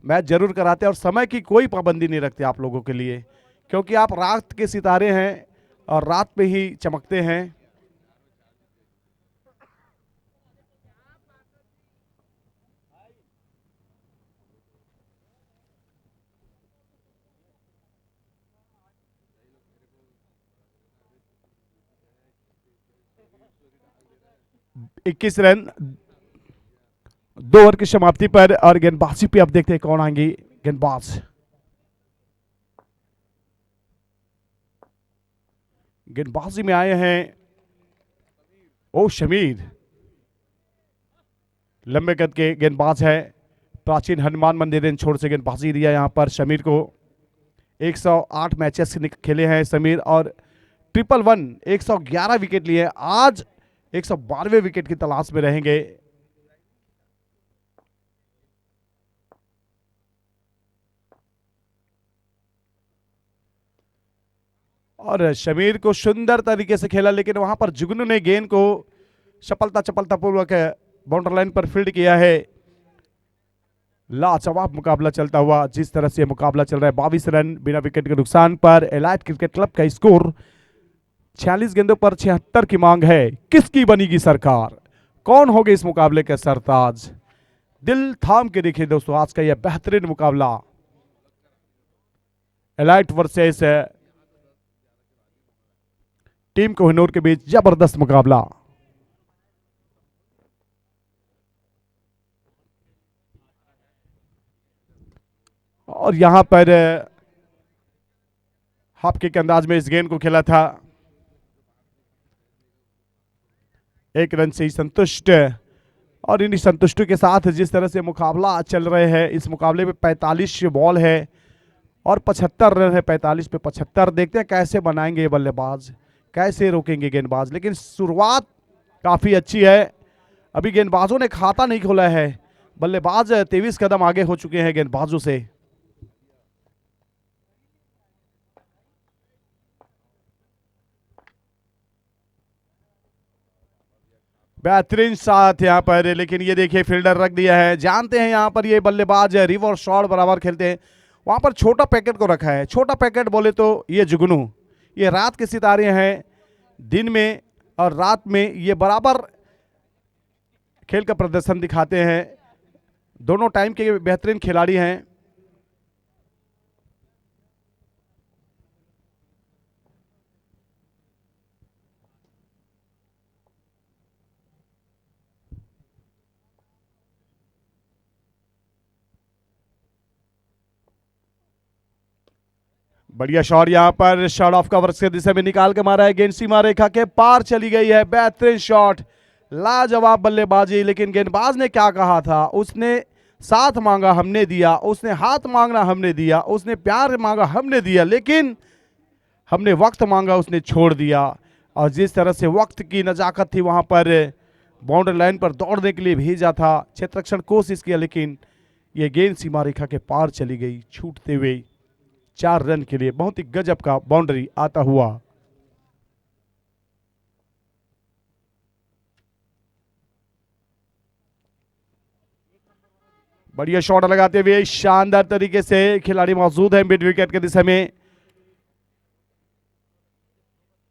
मैच जरूर कराते, और समय की कोई पाबंदी नहीं रखते आप लोगों के लिए, क्योंकि आप रात के सितारे हैं और रात में ही चमकते हैं। इक्कीस रन 2 ओवर की समाप्ति पर, और गेंदबाजी पे अब देखते हैं कौन आएंगे गेंदबाज। गेंदबाजी में आए हैं ओ शमीर, लंबे कद के गेंदबाज है। प्राचीन हनुमान मंदिर छोड़ से गेंदबाजी दिया यहाँ पर शमीर को। 108 मैचेस खेले हैं समीर, और 111 111 विकेट लिए। आज 112वें विकेट की तलाश में रहेंगे। और शमीर को सुंदर तरीके से खेला, लेकिन वहां पर जुगनू ने गेंद को सफलता पूर्वक बाउंड्री लाइन पर फील्ड किया है। लाजवाब मुकाबला चलता हुआ, जिस तरह से मुकाबला चल रहा है। 22 रन बिना विकेट के नुकसान पर। एलाइट क्रिकेट क्लब का स्कोर 46 गेंदों पर 76 की मांग है। किसकी बनेगी सरकार, कौन होगे इस मुकाबले के सरताज। दिल थाम के देखिए दोस्तों आज का यह बेहतरीन मुकाबला, एलाइट वर्सेस टीम कोहिनूर के बीच जबरदस्त मुकाबला। और यहां पर हाफ किक के अंदाज में इस गेंद को खेला था। 1 रन से ही संतुष्ट, और इन संतुष्टि के साथ जिस तरह से मुकाबला चल रहे हैं, इस मुकाबले में 45 बॉल है और 75 रन है। 45 पे 75, देखते हैं कैसे बनाएंगे ये बल्लेबाज, कैसे रोकेंगे गेंदबाज। लेकिन शुरुआत काफी अच्छी है। अभी गेंदबाजों ने खाता नहीं खोला है। बल्लेबाज 23 कदम आगे हो चुके हैं गेंदबाजों से। बेहतरीन साथ यहाँ पर, लेकिन ये देखिए फील्डर रख दिया है। जानते हैं यहाँ पर ये बल्लेबाज रिवर्स शॉट बराबर खेलते हैं। वहां पर छोटा पैकेट को रखा है। छोटा पैकेट बोले तो ये जुगनू, ये रात के सितारे हैं। दिन में और रात में ये बराबर खेल का प्रदर्शन दिखाते हैं। दोनों टाइम के बेहतरीन खिलाड़ी हैं। बढ़िया शॉट यहाँ पर, शॉट ऑफ कवर के दिशा में निकाल के मारा है, गेंद सीमा रेखा के पार चली गई है। बेहतरीन शॉट, लाजवाब बल्लेबाजी। लेकिन गेंदबाज ने क्या कहा था, उसने साथ मांगा हमने दिया, उसने हाथ मांगना हमने दिया, उसने प्यार मांगा हमने दिया, लेकिन हमने वक्त मांगा उसने छोड़ दिया। और जिस तरह से वक्त की नजाकत थी, वहां पर बाउंड्री लाइन पर दौड़ने के लिए भेजा था, क्षेत्ररक्षण कोशिश किया, लेकिन यह गेंद सीमा रेखा के पार चली गई छूटते हुए। 4 रन के लिए बहुत ही गजब का बाउंड्री आता हुआ। बढ़िया शॉट लगाते हुए शानदार तरीके से खिलाड़ी मौजूद है मिड विकेट के दिशा में।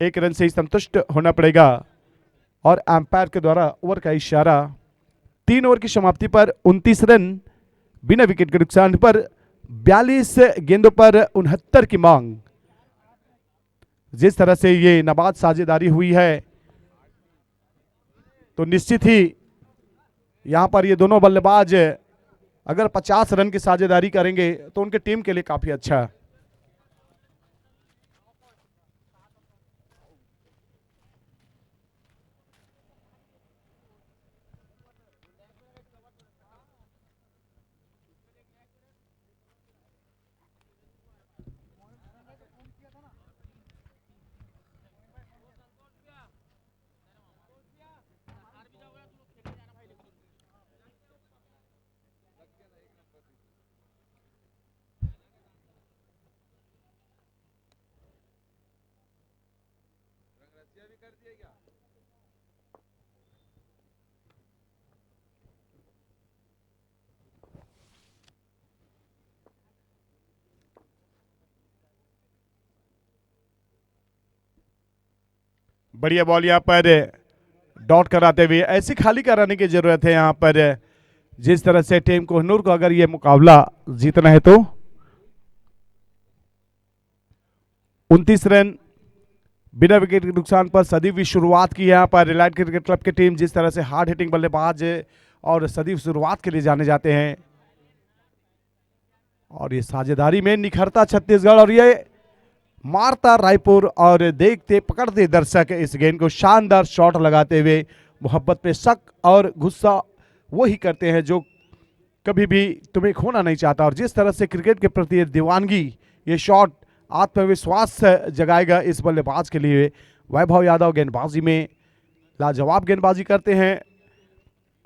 1 रन से ही संतुष्ट होना पड़ेगा और अंपायर के द्वारा ओवर का इशारा। 3 ओवर की समाप्ति पर 29 रन बिना विकेट के नुकसान पर 42 गेंदों पर 69 की मांग। जिस तरह से ये नाबाद साझेदारी हुई है, तो निश्चित ही यहां पर ये दोनों बल्लेबाज अगर 50 रन की साझेदारी करेंगे तो उनके टीम के लिए काफी अच्छा है। बढ़िया बॉल यहां पर डॉट कराते हुए, ऐसी खाली कराने की जरूरत है यहां पर। जिस तरह से टीम कोहिनूर को अगर यह मुकाबला जीतना है तो 29 रन बिना विकेट के नुकसान पर सदी भी शुरुआत की यहां पर एलाइट क्रिकेट क्लब की टीम। जिस तरह से हार्ड हिटिंग बल्लेबाज और सदी शुरुआत के लिए जाने जाते हैं, और ये साझेदारी में निखरता छत्तीसगढ़ और ये मारता रायपुर। और देखते पकड़ते दर्शक इस गेंद को शानदार शॉट लगाते हुए। मोहब्बत पे शक और गुस्सा वही करते हैं जो कभी भी तुम्हें खोना नहीं चाहता। और जिस तरह से क्रिकेट के प्रति दीवानगी, ये शॉट आत्मविश्वास जगाएगा इस बल्लेबाज के लिए। वैभव यादव गेंदबाजी में लाजवाब गेंदबाजी करते हैं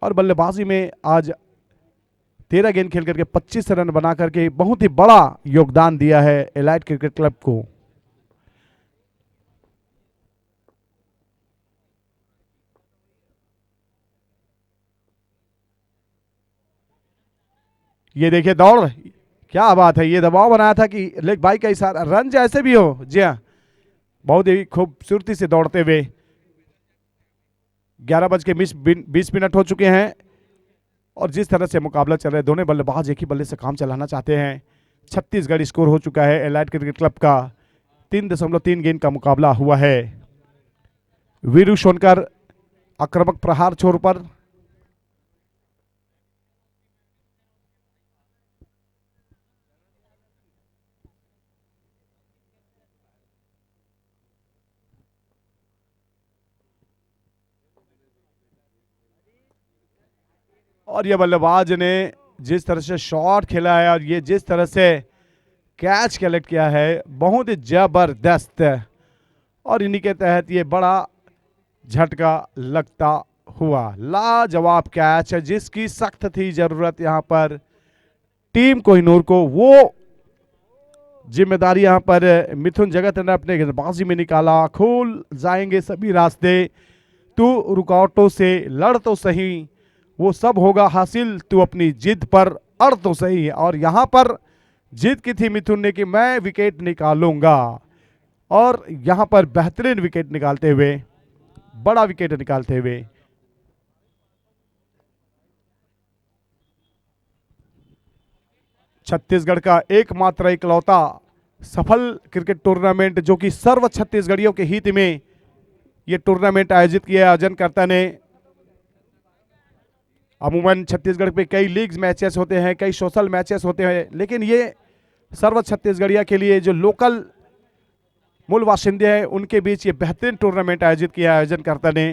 और बल्लेबाजी में आज 13 गेंद खेल करके 25 रन बना करके बहुत ही बड़ा योगदान दिया है एलाइट क्रिकेट क्लब को। ये देखिए दौड़, क्या बात है, ये दबाव बनाया था कि लेग बाई का इशारा, रन जैसे भी हो। जी हाँ, बहुत ही खूबसूरती से दौड़ते हुए। 11:20 हो चुके हैं और जिस तरह से मुकाबला चल रहा है, दोनों बल्लेबाज एक ही बल्ले से काम चलाना चाहते हैं। छत्तीसगढ़ स्कोर हो चुका है एलाइट क्रिकेट क्लब का। 3.3 गेंद का मुकाबला हुआ है। वीरू सोनकर आक्रामक प्रहार छोर पर। और ये बल्लेबाज ने जिस तरह से शॉट खेला है और ये जिस तरह से कैच कलेक्ट किया है, बहुत ही जबरदस्त। और इन्हीं के तहत ये बड़ा झटका लगता हुआ लाजवाब कैच है, जिसकी सख्त थी जरूरत यहां पर टीम कोहिनूर को। वो जिम्मेदारी यहां पर मिथुन जगत ने अपने गेंदबाजी में निकाला। खुल जाएंगे सभी रास्ते, तू रुकावटों से लड़ तो सही, वो सब होगा हासिल, तू अपनी जिद पर अड़ तो सही। और यहां पर जिद की थी मिथुन ने कि मैं विकेट निकालूंगा, और यहां पर बेहतरीन विकेट निकालते हुए, बड़ा विकेट निकालते हुए छत्तीसगढ़ का एकमात्र इकलौता सफल क्रिकेट टूर्नामेंट, जो कि सर्व छत्तीसगढ़ियों के हित में यह टूर्नामेंट आयोजित किया आयोजनकर्ता ने। अमूमन छत्तीसगढ़ पे कई लीग्स मैचेस होते हैं, कई सोशल मैचेस होते हैं, लेकिन ये सर्व छत्तीसगढ़िया के लिए जो लोकल मूल बाशिंदे हैं उनके बीच ये बेहतरीन टूर्नामेंट आयोजित किया आयोजनकर्ता ने।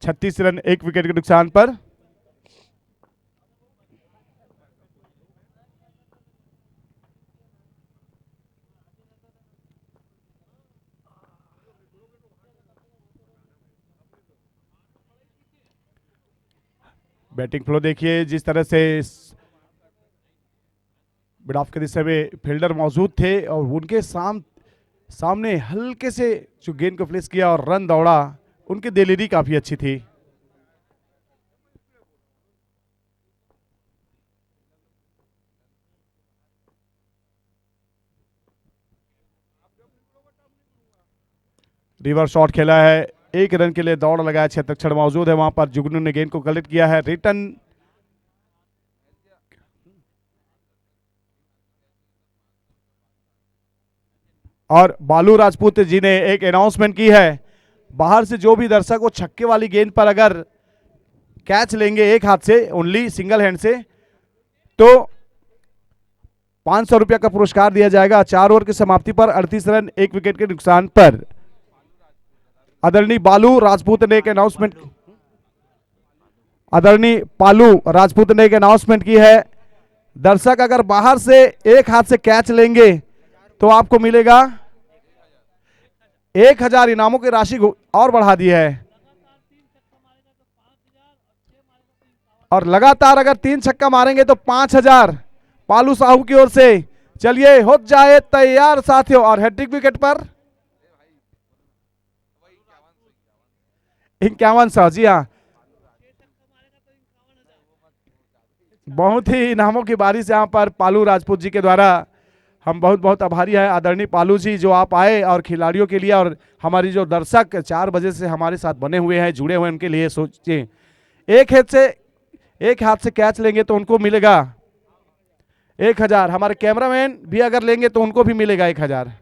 छत्तीस रन 1 विकेट के नुकसान पर। बैटिंग फ्लो देखिए, जिस तरह से मिड ऑफ के दिशा में फील्डर मौजूद थे और उनके सामने हल्के से जो गेंद को फ्लिस किया और रन दौड़ा, उनकी दिलेरी काफी अच्छी थी। रिवर्स शॉट खेला है, 1 रन के लिए दौड़ लगाया, क्षेत्र क्षण मौजूद है वहां पर। जुगनू ने गेंद को कलेक्ट किया है, रिटर्न और बालू राजपूत जी ने एक अनाउंसमेंट की है, बाहर से जो भी दर्शक वो छक्के वाली गेंद पर अगर कैच लेंगे एक हाथ से, ओनली सिंगल हैंड से, तो 500 रुपया का पुरस्कार दिया जाएगा। 4 ओवर की समाप्ति पर 38 रन 1 विकेट के नुकसान पर। आदरणीय बालू राजपूत ने एक अनाउंसमेंट आदरणीय पालू राजपूत ने एक अनाउंसमेंट की है, दर्शक अगर बाहर से एक हाथ से कैच लेंगे तो आपको मिलेगा 1000 इनामों की राशि और बढ़ा दी है, और लगातार अगर 3 छक्का मारेंगे तो 5000 पालू साहू की ओर से। चलिए हो जाए तैयार साथियों, और हैट्रिक विकेट पर 5100। जी हाँ, बहुत ही इनामों की बारिश यहाँ पर पालू राजपूत जी के द्वारा। हम बहुत बहुत आभारी हैं आदरणीय पालू जी, जो आप आए और खिलाड़ियों के लिए और हमारी जो दर्शक 4 बजे से हमारे साथ बने हुए हैं, जुड़े हुए हैं, उनके लिए सोचिए एक हाथ से कैच लेंगे तो उनको मिलेगा 1000। हमारे कैमरामैन भी अगर लेंगे तो उनको भी मिलेगा 1000।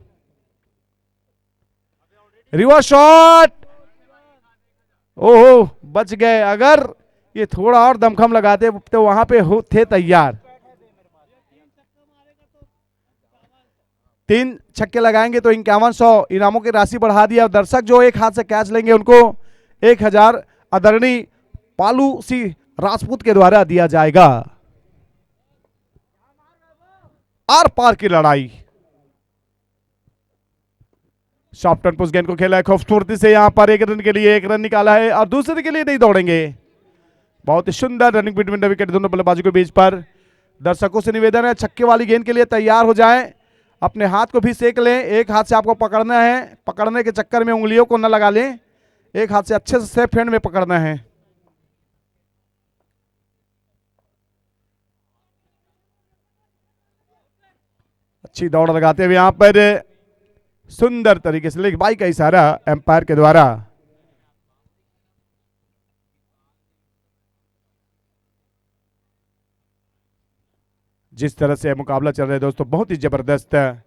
रिवर्स शॉट, ओहो बच गए। अगर ये थोड़ा और दमखम लगाते तो वहां पे थे तैयार। 3 छक्के लगाएंगे तो 5100 इनामों की राशि बढ़ा दिया। दर्शक जो एक हाथ से कैच लेंगे उनको 1000 आदरणीय पालू सी राजपूत के द्वारा दिया जाएगा। आर पार की लड़ाई, सॉफ्ट टर्न पुश गेंद को खेला है खूबसूरती से, यहां पर 1 रन के लिए 1 रन निकाला है और दूसरे के लिए नहीं दौड़ेंगे। बहुत ही सुंदर रनिंग बिटवीन द विकेट दोनों बल्लेबाजों के बीच पर। दर्शकों से निवेदन है छक्के वाली गेंद के लिए तैयार हो जाएं, अपने हाथ को भी सेक लें। एक हाथ से आपको पकड़ना है, पकड़ने के चक्कर में उंगलियों को न लगा लें, एक हाथ से अच्छे से सेफ हैंड में पकड़ना है। अच्छी दौड़ लगाते हुए यहां पर सुंदर तरीके से लेग बाई का इशारा एम्पायर के द्वारा। जिस तरह से मुकाबला चल रहा है दोस्तों, बहुत ही जबरदस्त है।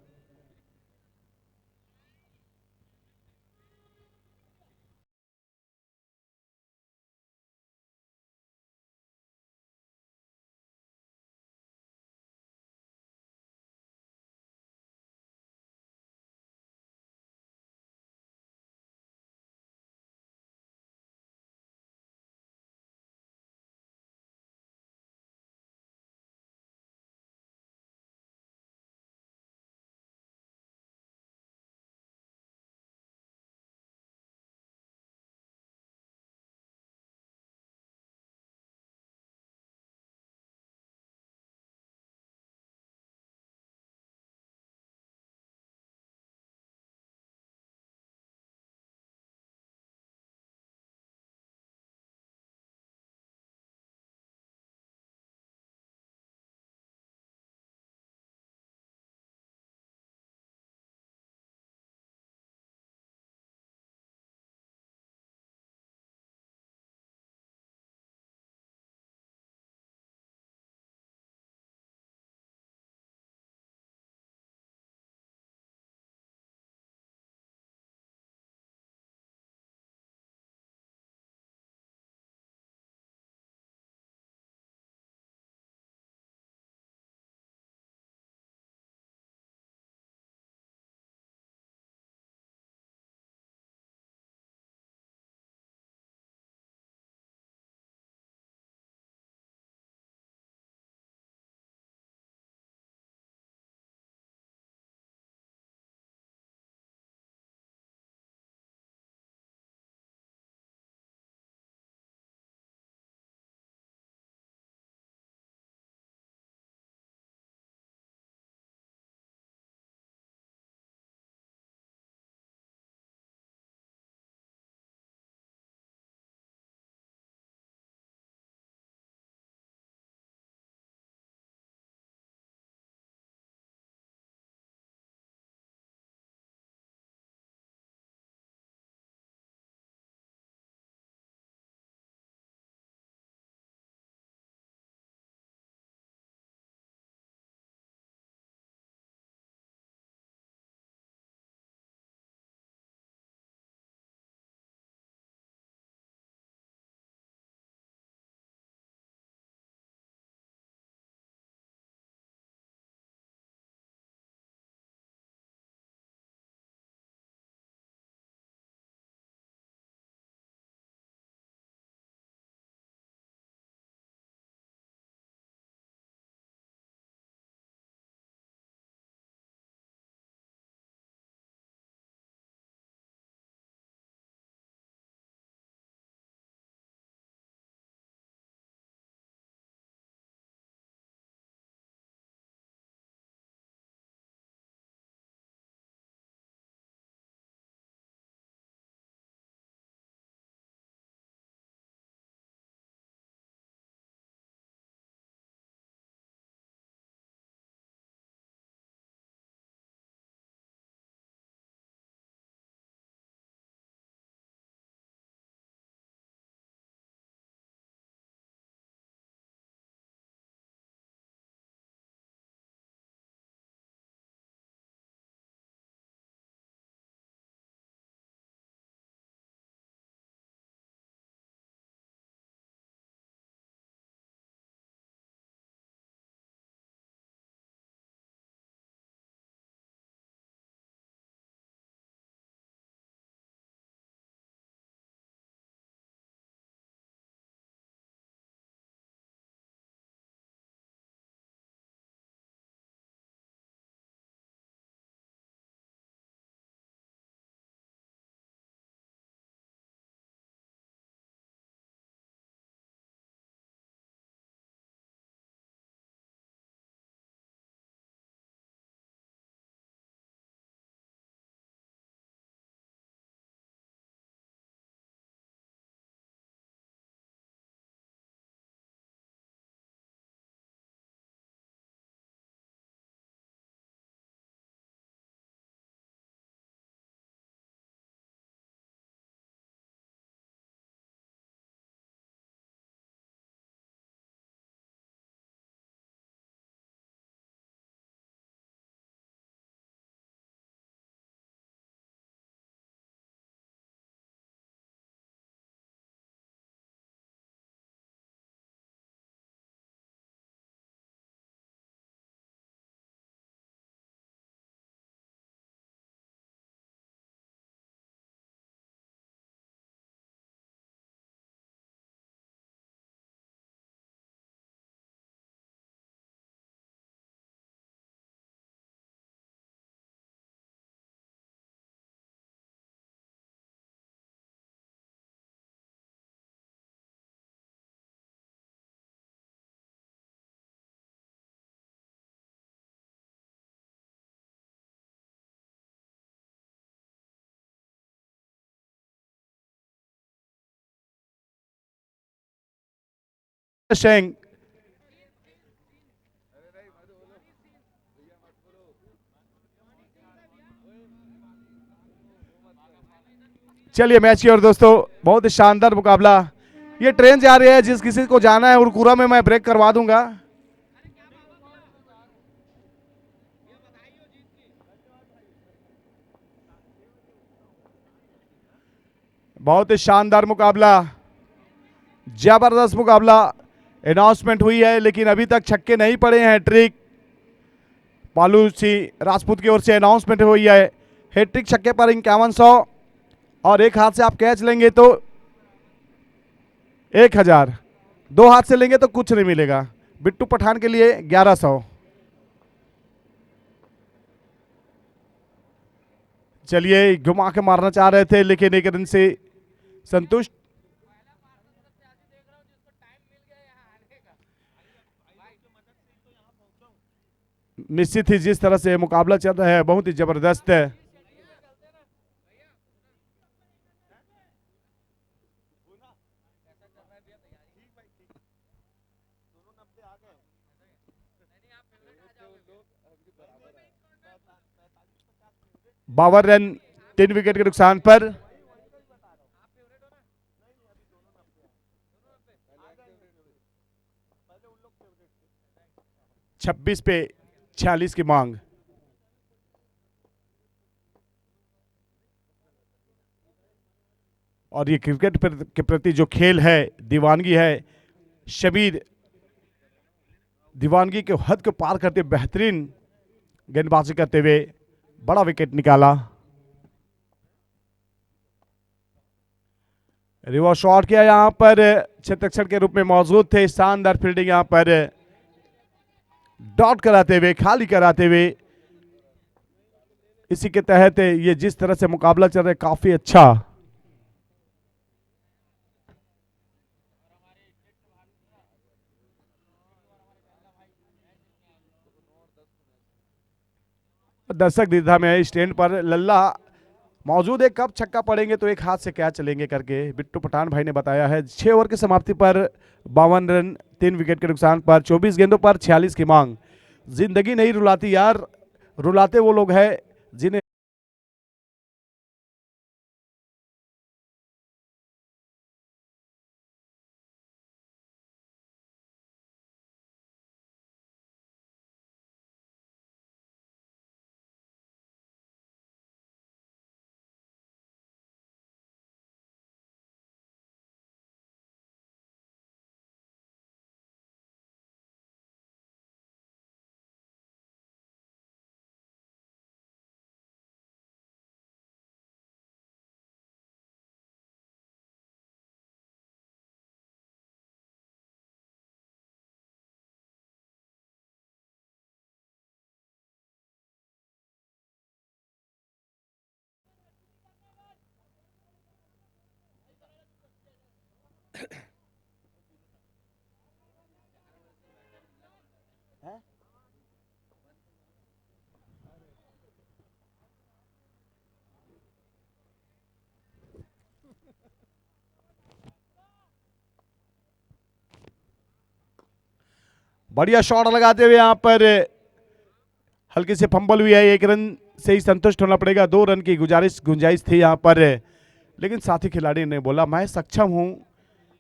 शेंग। चलिए मैच की ओर दोस्तों, बहुत ही शानदार मुकाबला। ये ट्रेन जा रही है, जिस किसी को जाना है उरकुरा में मैं ब्रेक करवा दूंगा। बहुत ही शानदार मुकाबला, जबरदस्त मुकाबला। अनाउंसमेंट हुई है लेकिन अभी तक छक्के नहीं पड़े हैं। हैट्रिक पालू सिंह राजपूत की ओर से अनाउंसमेंट हुई है। हैट्रिक छक्के पर 5100 और एक हाथ से आप कैच लेंगे तो 1000, दो हाथ से लेंगे तो कुछ नहीं मिलेगा। बिट्टू पठान के लिए 1100। चलिए घुमा के मारना चाह रहे थे लेकिन एक रन से संतुष्ट। निश्चित ही जिस तरह से मुकाबला चल रहा है बहुत ही जबरदस्त है। बावन रन 3 विकेट के नुकसान पर। 26 पे 46 की मांग। और ये क्रिकेट के प्रति जो खेल है, दीवानगी है, शबीर दीवानगी के हद को पार करते बेहतरीन गेंदबाजी करते हुए बड़ा विकेट निकाला। रिवर्स शॉट किया, यहां पर क्षेत्ररक्षण के रूप में मौजूद थे। शानदार फील्डिंग यहां पर डॉट कराते हुए, खाली कराते हुए। इसी के तहत ये जिस तरह से मुकाबला चल रहा है काफी अच्छा। दर्शक दीर्घा में स्टैंड पर लल्ला मौजूद है। कब छक्का पड़ेंगे तो एक हाथ से क्या चलेंगे करके बिट्टू पठान भाई ने बताया है। 6 ओवर की समाप्ति पर 52 रन 3 विकेट के नुकसान पर 24 गेंदों पर 46 की मांग। जिंदगी नहीं रुलाती यार, रुलाते वो लोग हैं जिन्हें बढ़िया शॉट लगाते हुए यहां पर हल्की से फंबल हुई है। 1 रन से ही संतुष्ट होना पड़ेगा। 2 रन की गुंजाइश थी यहां पर, लेकिन साथी खिलाड़ी ने बोला मैं सक्षम हूं,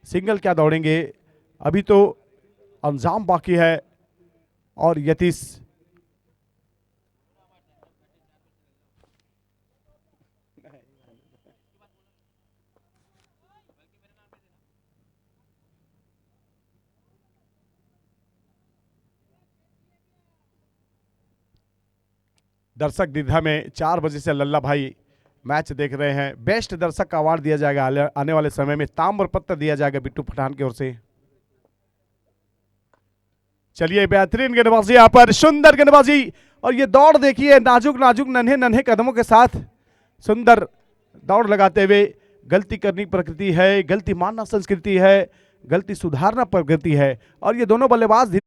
सिंगल क्या दौड़ेंगे, अभी तो अंजाम बाकी है। और यतीश दर्शक दीर्घा में 4 बजे से लल्ला भाई मैच देख रहे हैं। बेस्ट दर्शक का अवार्ड दिया जाएगा आने वाले समय में, ताम्र पत्र दिया जाएगा बिट्टू पठान की ओर से। चलिए बेहतरीन गेंदबाजी यहां पर, सुंदर गेंदबाजी। और ये दौड़ देखिए, नाजुक नाजुक नन्हे नन्हे कदमों के साथ सुंदर दौड़ लगाते हुए। गलती करनी प्रकृति है, गलती मानना संस्कृति है, गलती सुधारना प्रकृति है। और ये दोनों बल्लेबाज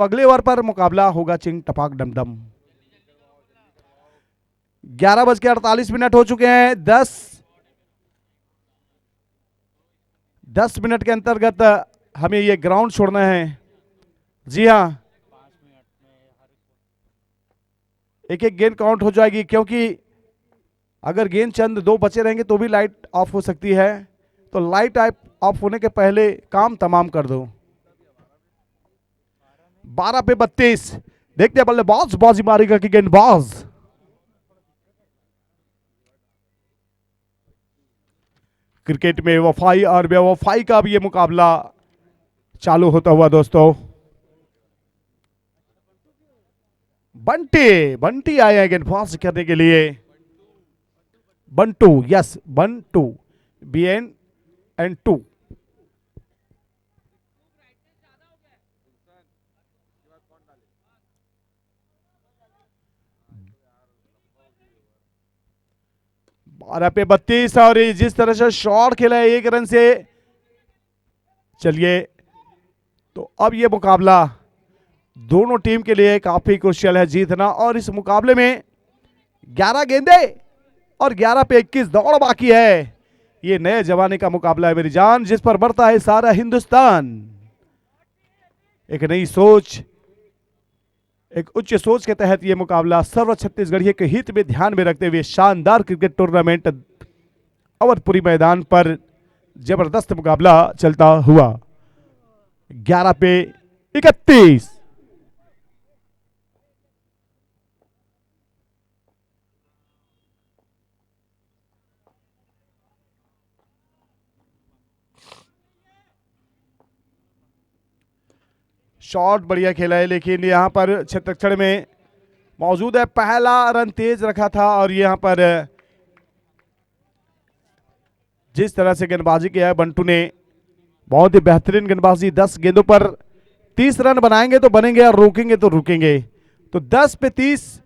अगले ओवर पर मुकाबला होगा चिंग टपाक डमडम। 11:48 हो चुके हैं। 10 मिनट के अंतर्गत हमें ये ग्राउंड छोड़ना है। जी हाँ, 5 मिनट में एक एक गेंद काउंट हो जाएगी, क्योंकि अगर गेंद चंद 2 बचे रहेंगे तो भी लाइट ऑफ हो सकती है। तो लाइट ऑफ होने के पहले काम तमाम कर दो। 12 पे 32। देखते हैं बल्लेबाज बाजी मारेगा कि गेंदबाज। क्रिकेट में वफाई और बेवफाई का भी ये मुकाबला चालू होता हुआ दोस्तों। बंटी आए हैं गेंदबाज करने के लिए। Bantu, yes Bantu, BN2। बारह पे 32 और जिस तरह से शॉट खेला है 1 रन से, चलिए तो अब ये मुकाबला दोनों टीम के लिए काफी क्रुशियल है जीतना। और इस मुकाबले में 11 गेंदे और 11 पे 21 दौड़ बाकी है। ये नए जमाने का मुकाबला है मेरी जान, जिस पर बढ़ता है सारा हिंदुस्तान। एक नई सोच, एक उच्च सोच के तहत यह मुकाबला सर्व छत्तीसगढ़ियों के हित में ध्यान में रखते हुए शानदार क्रिकेट टूर्नामेंट अवधपुरी मैदान पर जबरदस्त मुकाबला चलता हुआ। 11 पे 31। शॉट बढ़िया खेला है, लेकिन यहां पर छत्रक्षण में मौजूद है। पहला रन तेज रखा था और यहां पर जिस तरह से गेंदबाजी किया है बंटू ने, बहुत ही बेहतरीन गेंदबाजी। 10 गेंदों पर 30 रन बनाएंगे तो बनेंगे और रोकेंगे तो रुकेंगे। तो 10 पे 30,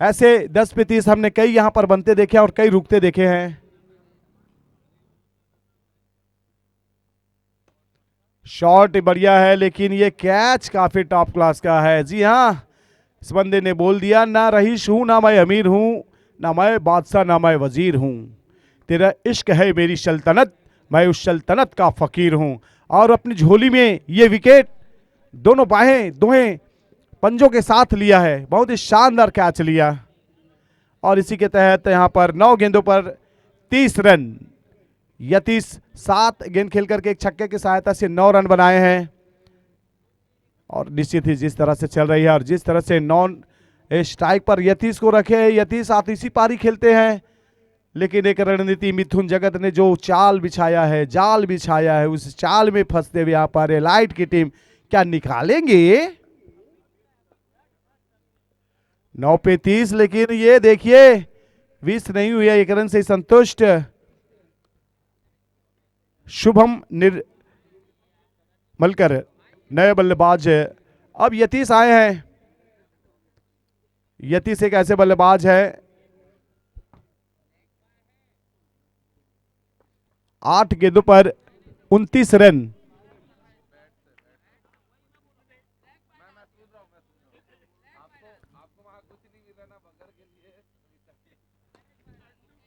ऐसे 10 पे 30 हमने कई यहां पर बनते देखे और कई रुकते देखे हैं। शॉट बढ़िया है, लेकिन ये कैच काफी टॉप क्लास का है। जी हाँ, इस बंदे ने बोल दिया, ना रईस हूं ना मैं अमीर हूं, ना मैं बादशाह ना मैं वजीर हूं, तेरा इश्क है मेरी सल्तनत, मैं उस सल्तनत का फकीर हूं। और अपनी झोली में ये विकेट दोनों बाहें दोहें पंजों के साथ लिया है। बहुत ही शानदार कैच लिया। और इसी के तहत यहां पर 9 गेंदों पर 30 रन। यतीश 7 गेंद खेल करके एक छक्के की सहायता से 9 रन बनाए हैं। और निश्चित ही जिस तरह से चल रही है और जिस तरह से नॉन स्ट्राइक पर यतीश को रखे हैं, यतीश आतिशी पारी खेलते हैं, लेकिन एक रणनीति मिथुन जगत ने जो चाल बिछाया है, जाल बिछाया है, उस चाल में फंसते हुए यहाँ पर लाइट की टीम क्या निकालेंगे। 9 पे 30, लेकिन ये देखिए 20 नहीं हुई है, 1 रन से संतुष्ट शुभम निर्मलकर नए बल्लेबाज। अब यतीश आए हैं। यतीश एक ऐसे बल्लेबाज है, 8 गेंदों पर 29 रन।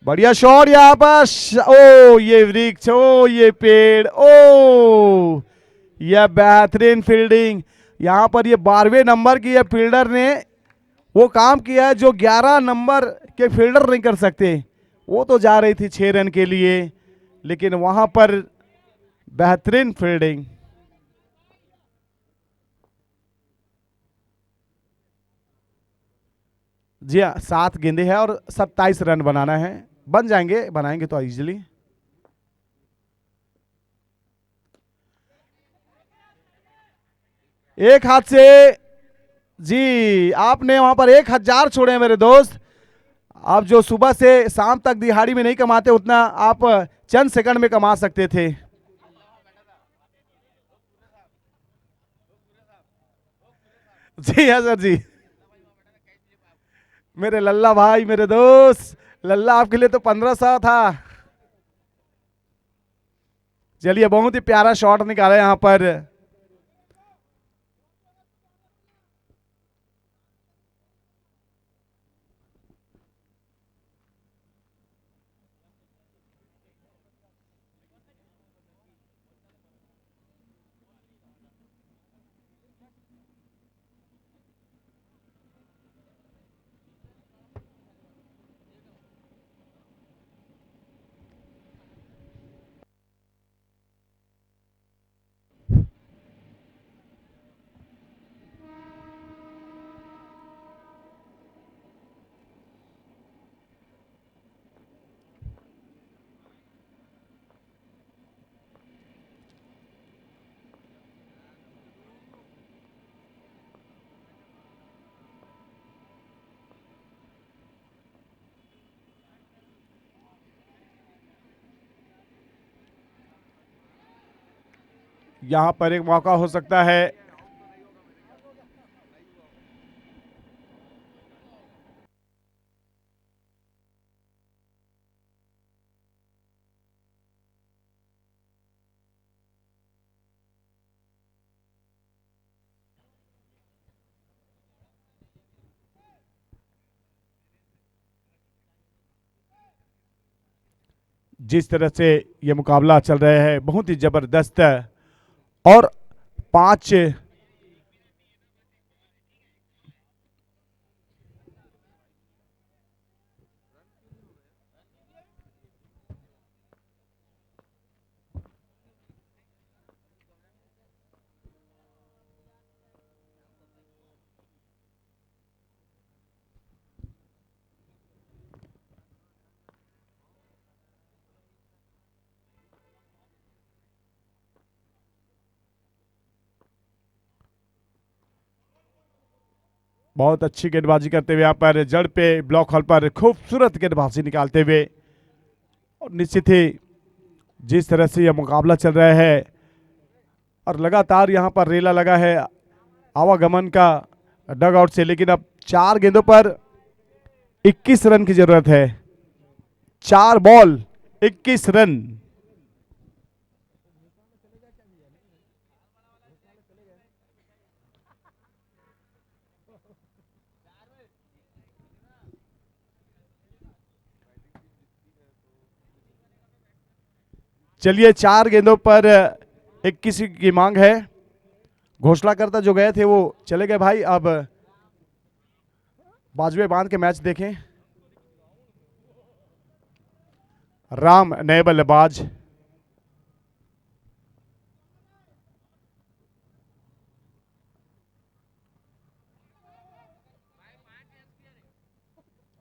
बढ़िया शॉट यहां पर। ओ ये वृक्ष, ओ ये पेड़, ओ यह बेहतरीन फील्डिंग। यहां पर ये 12वें नंबर की फील्डर ने वो काम किया है जो 11 नंबर के फील्डर नहीं कर सकते। वो तो जा रही थी 6 रन के लिए, लेकिन वहां पर बेहतरीन फील्डिंग। जी हाँ, 7 गेंदे हैं और 27 रन बनाना है। बन जाएंगे, बनाएंगे तो इजीली। एक हाथ से जी, आपने वहां पर 1000 छोड़े मेरे दोस्त। आप जो सुबह से शाम तक दिहाड़ी में नहीं कमाते, उतना आप चंद सेकंड में कमा सकते थे। जी हाँ सर जी, मेरे लल्ला भाई, मेरे दोस्त लल्ला, आपके लिए तो 1500 था। चलिए, बहुत ही प्यारा शॉट निकाला यहां पर। यहां पर एक मौका हो सकता है। जिस तरह से ये मुकाबला चल रहा है बहुत ही जबरदस्त है। और 5 बहुत अच्छी गेंदबाजी करते हुए यहाँ पर जड़ पे ब्लॉक हॉल पर खूबसूरत गेंदबाजी निकालते हुए। और निश्चित ही जिस तरह से यह मुकाबला चल रहा है और लगातार यहाँ पर रेला लगा है आवागमन का डग आउट से, लेकिन अब 4 गेंदों पर 21 रन की जरूरत है। 4 बॉल 21 रन। चलिए 4 गेंदों पर 21 की मांग है। घोषणा करता जो गए थे वो चले गए भाई। अब बाजुए बांध के मैच देखें। राम नए बल्लेबाज।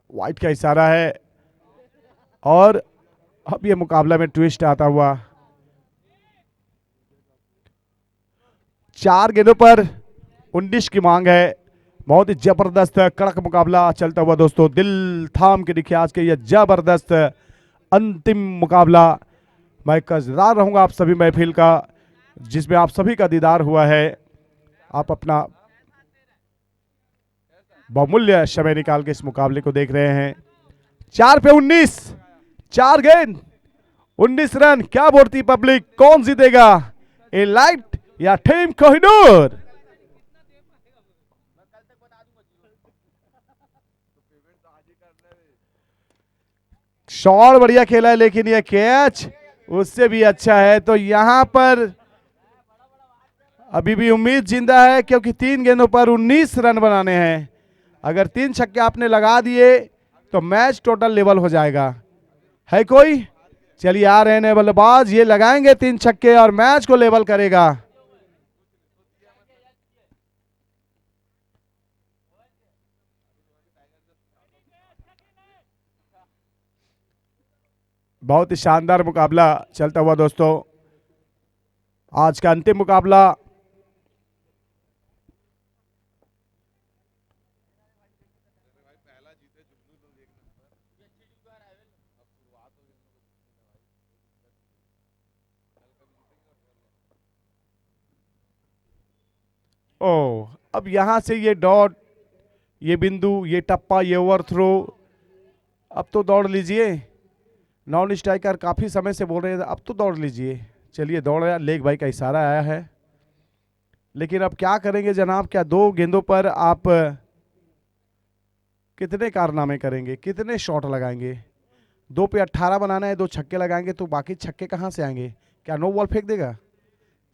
वाइट का इशारा है और अब ये मुकाबला में ट्विस्ट आता हुआ। 4 गेंदों पर 19 की मांग है। बहुत ही जबरदस्त कड़क मुकाबला चलता हुआ दोस्तों। दिल थाम के देखिए आज के ये जबरदस्त अंतिम मुकाबला। मैं कर्जदार रहूंगा आप सभी महफिल का जिसमें आप सभी का दीदार हुआ है। आप अपना बहुमूल्य समय निकाल के इस मुकाबले को देख रहे हैं। 4 पे 19, 4 गेंद 19 रन। क्या बोलती पब्लिक, कौन जीतेगा, ए लाइट या टीम कोहिनूर? शॉट बढ़िया खेला है लेकिन यह कैच उससे भी अच्छा है। तो यहां पर अभी भी उम्मीद जिंदा है क्योंकि 3 गेंदों पर 19 रन बनाने हैं। अगर 3 छक्के आपने लगा दिए तो मैच टोटल लेवल हो जाएगा। है कोई? चलिए आ रहे हैं बल्लेबाज, ये लगाएंगे 3 छक्के और मैच को लेवल करेगा। बहुत ही शानदार मुकाबला चलता हुआ दोस्तों। आज का अंतिम मुकाबला अब यहां से ये डॉट, ये बिंदु, ये टप्पा, ये ओवरथ्रो, अब तो दौड़ लीजिए। नॉन स्ट्राइकर काफी समय से बोल रहे थे अब तो दौड़ लीजिए। चलिए दौड़ रहा, लेग भाई का इशारा आया है। लेकिन अब क्या करेंगे जनाब, क्या 2 गेंदों पर आप कितने कारनामे करेंगे, कितने शॉट लगाएंगे? 2 पे 18 बनाना है, 2 छक्के लगाएंगे तो बाकी छक्के कहां से आएंगे? क्या नो बॉल फेंक देगा?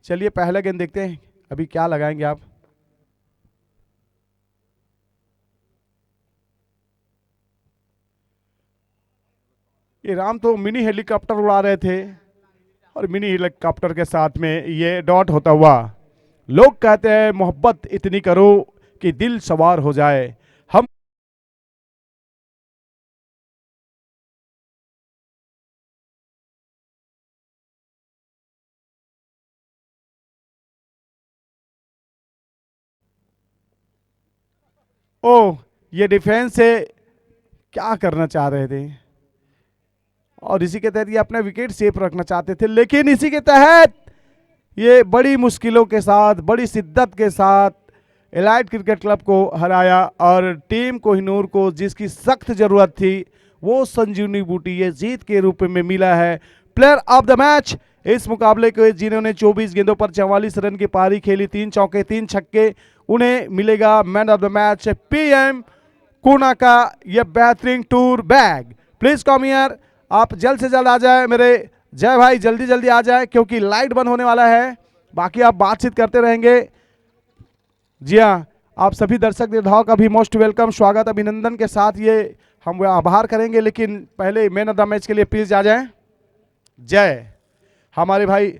चलिए पहला गेंद देखते हैं अभी क्या लगाएंगे आप। ये राम तो मिनी हेलीकॉप्टर उड़ा रहे थे और मिनी हेलीकॉप्टर के साथ में ये डॉट होता हुआ। लोग कहते हैं मोहब्बत इतनी करो कि दिल सवार हो जाए। हम ये डिफेंस से क्या करना चाह रहे थे और इसी के तहत ये अपना विकेट सेफ रखना चाहते थे, लेकिन इसी के तहत ये बड़ी मुश्किलों के साथ, बड़ी शिद्दत के साथ एलाइट क्रिकेट क्लब को हराया और टीम कोहिनूर को जिसकी सख्त ज़रूरत थी वो संजीवनी बूटी ये जीत के रूप में मिला है। प्लेयर ऑफ द मैच इस मुकाबले के जिन्होंने 24 गेंदों पर 44 रन की पारी खेली, 3 चौके 3 छक्के, उन्हें मिलेगा man of the match PM कोना का यह बेहतरीन tour bag. Please come here, आप जल्द से जल्द आ जाए मेरे जय भाई, जल्दी जल्दी आ जाए क्योंकि लाइट बंद होने वाला है, बाकी आप बातचीत करते रहेंगे। जी हाँ, आप सभी दर्शक निर्धाव का भी मोस्ट वेलकम, स्वागत अभिनंदन के साथ ये हम आभार करेंगे, लेकिन पहले मैन ऑफ द मैच के लिए प्लीज आ जाएं। जय हमारे भाई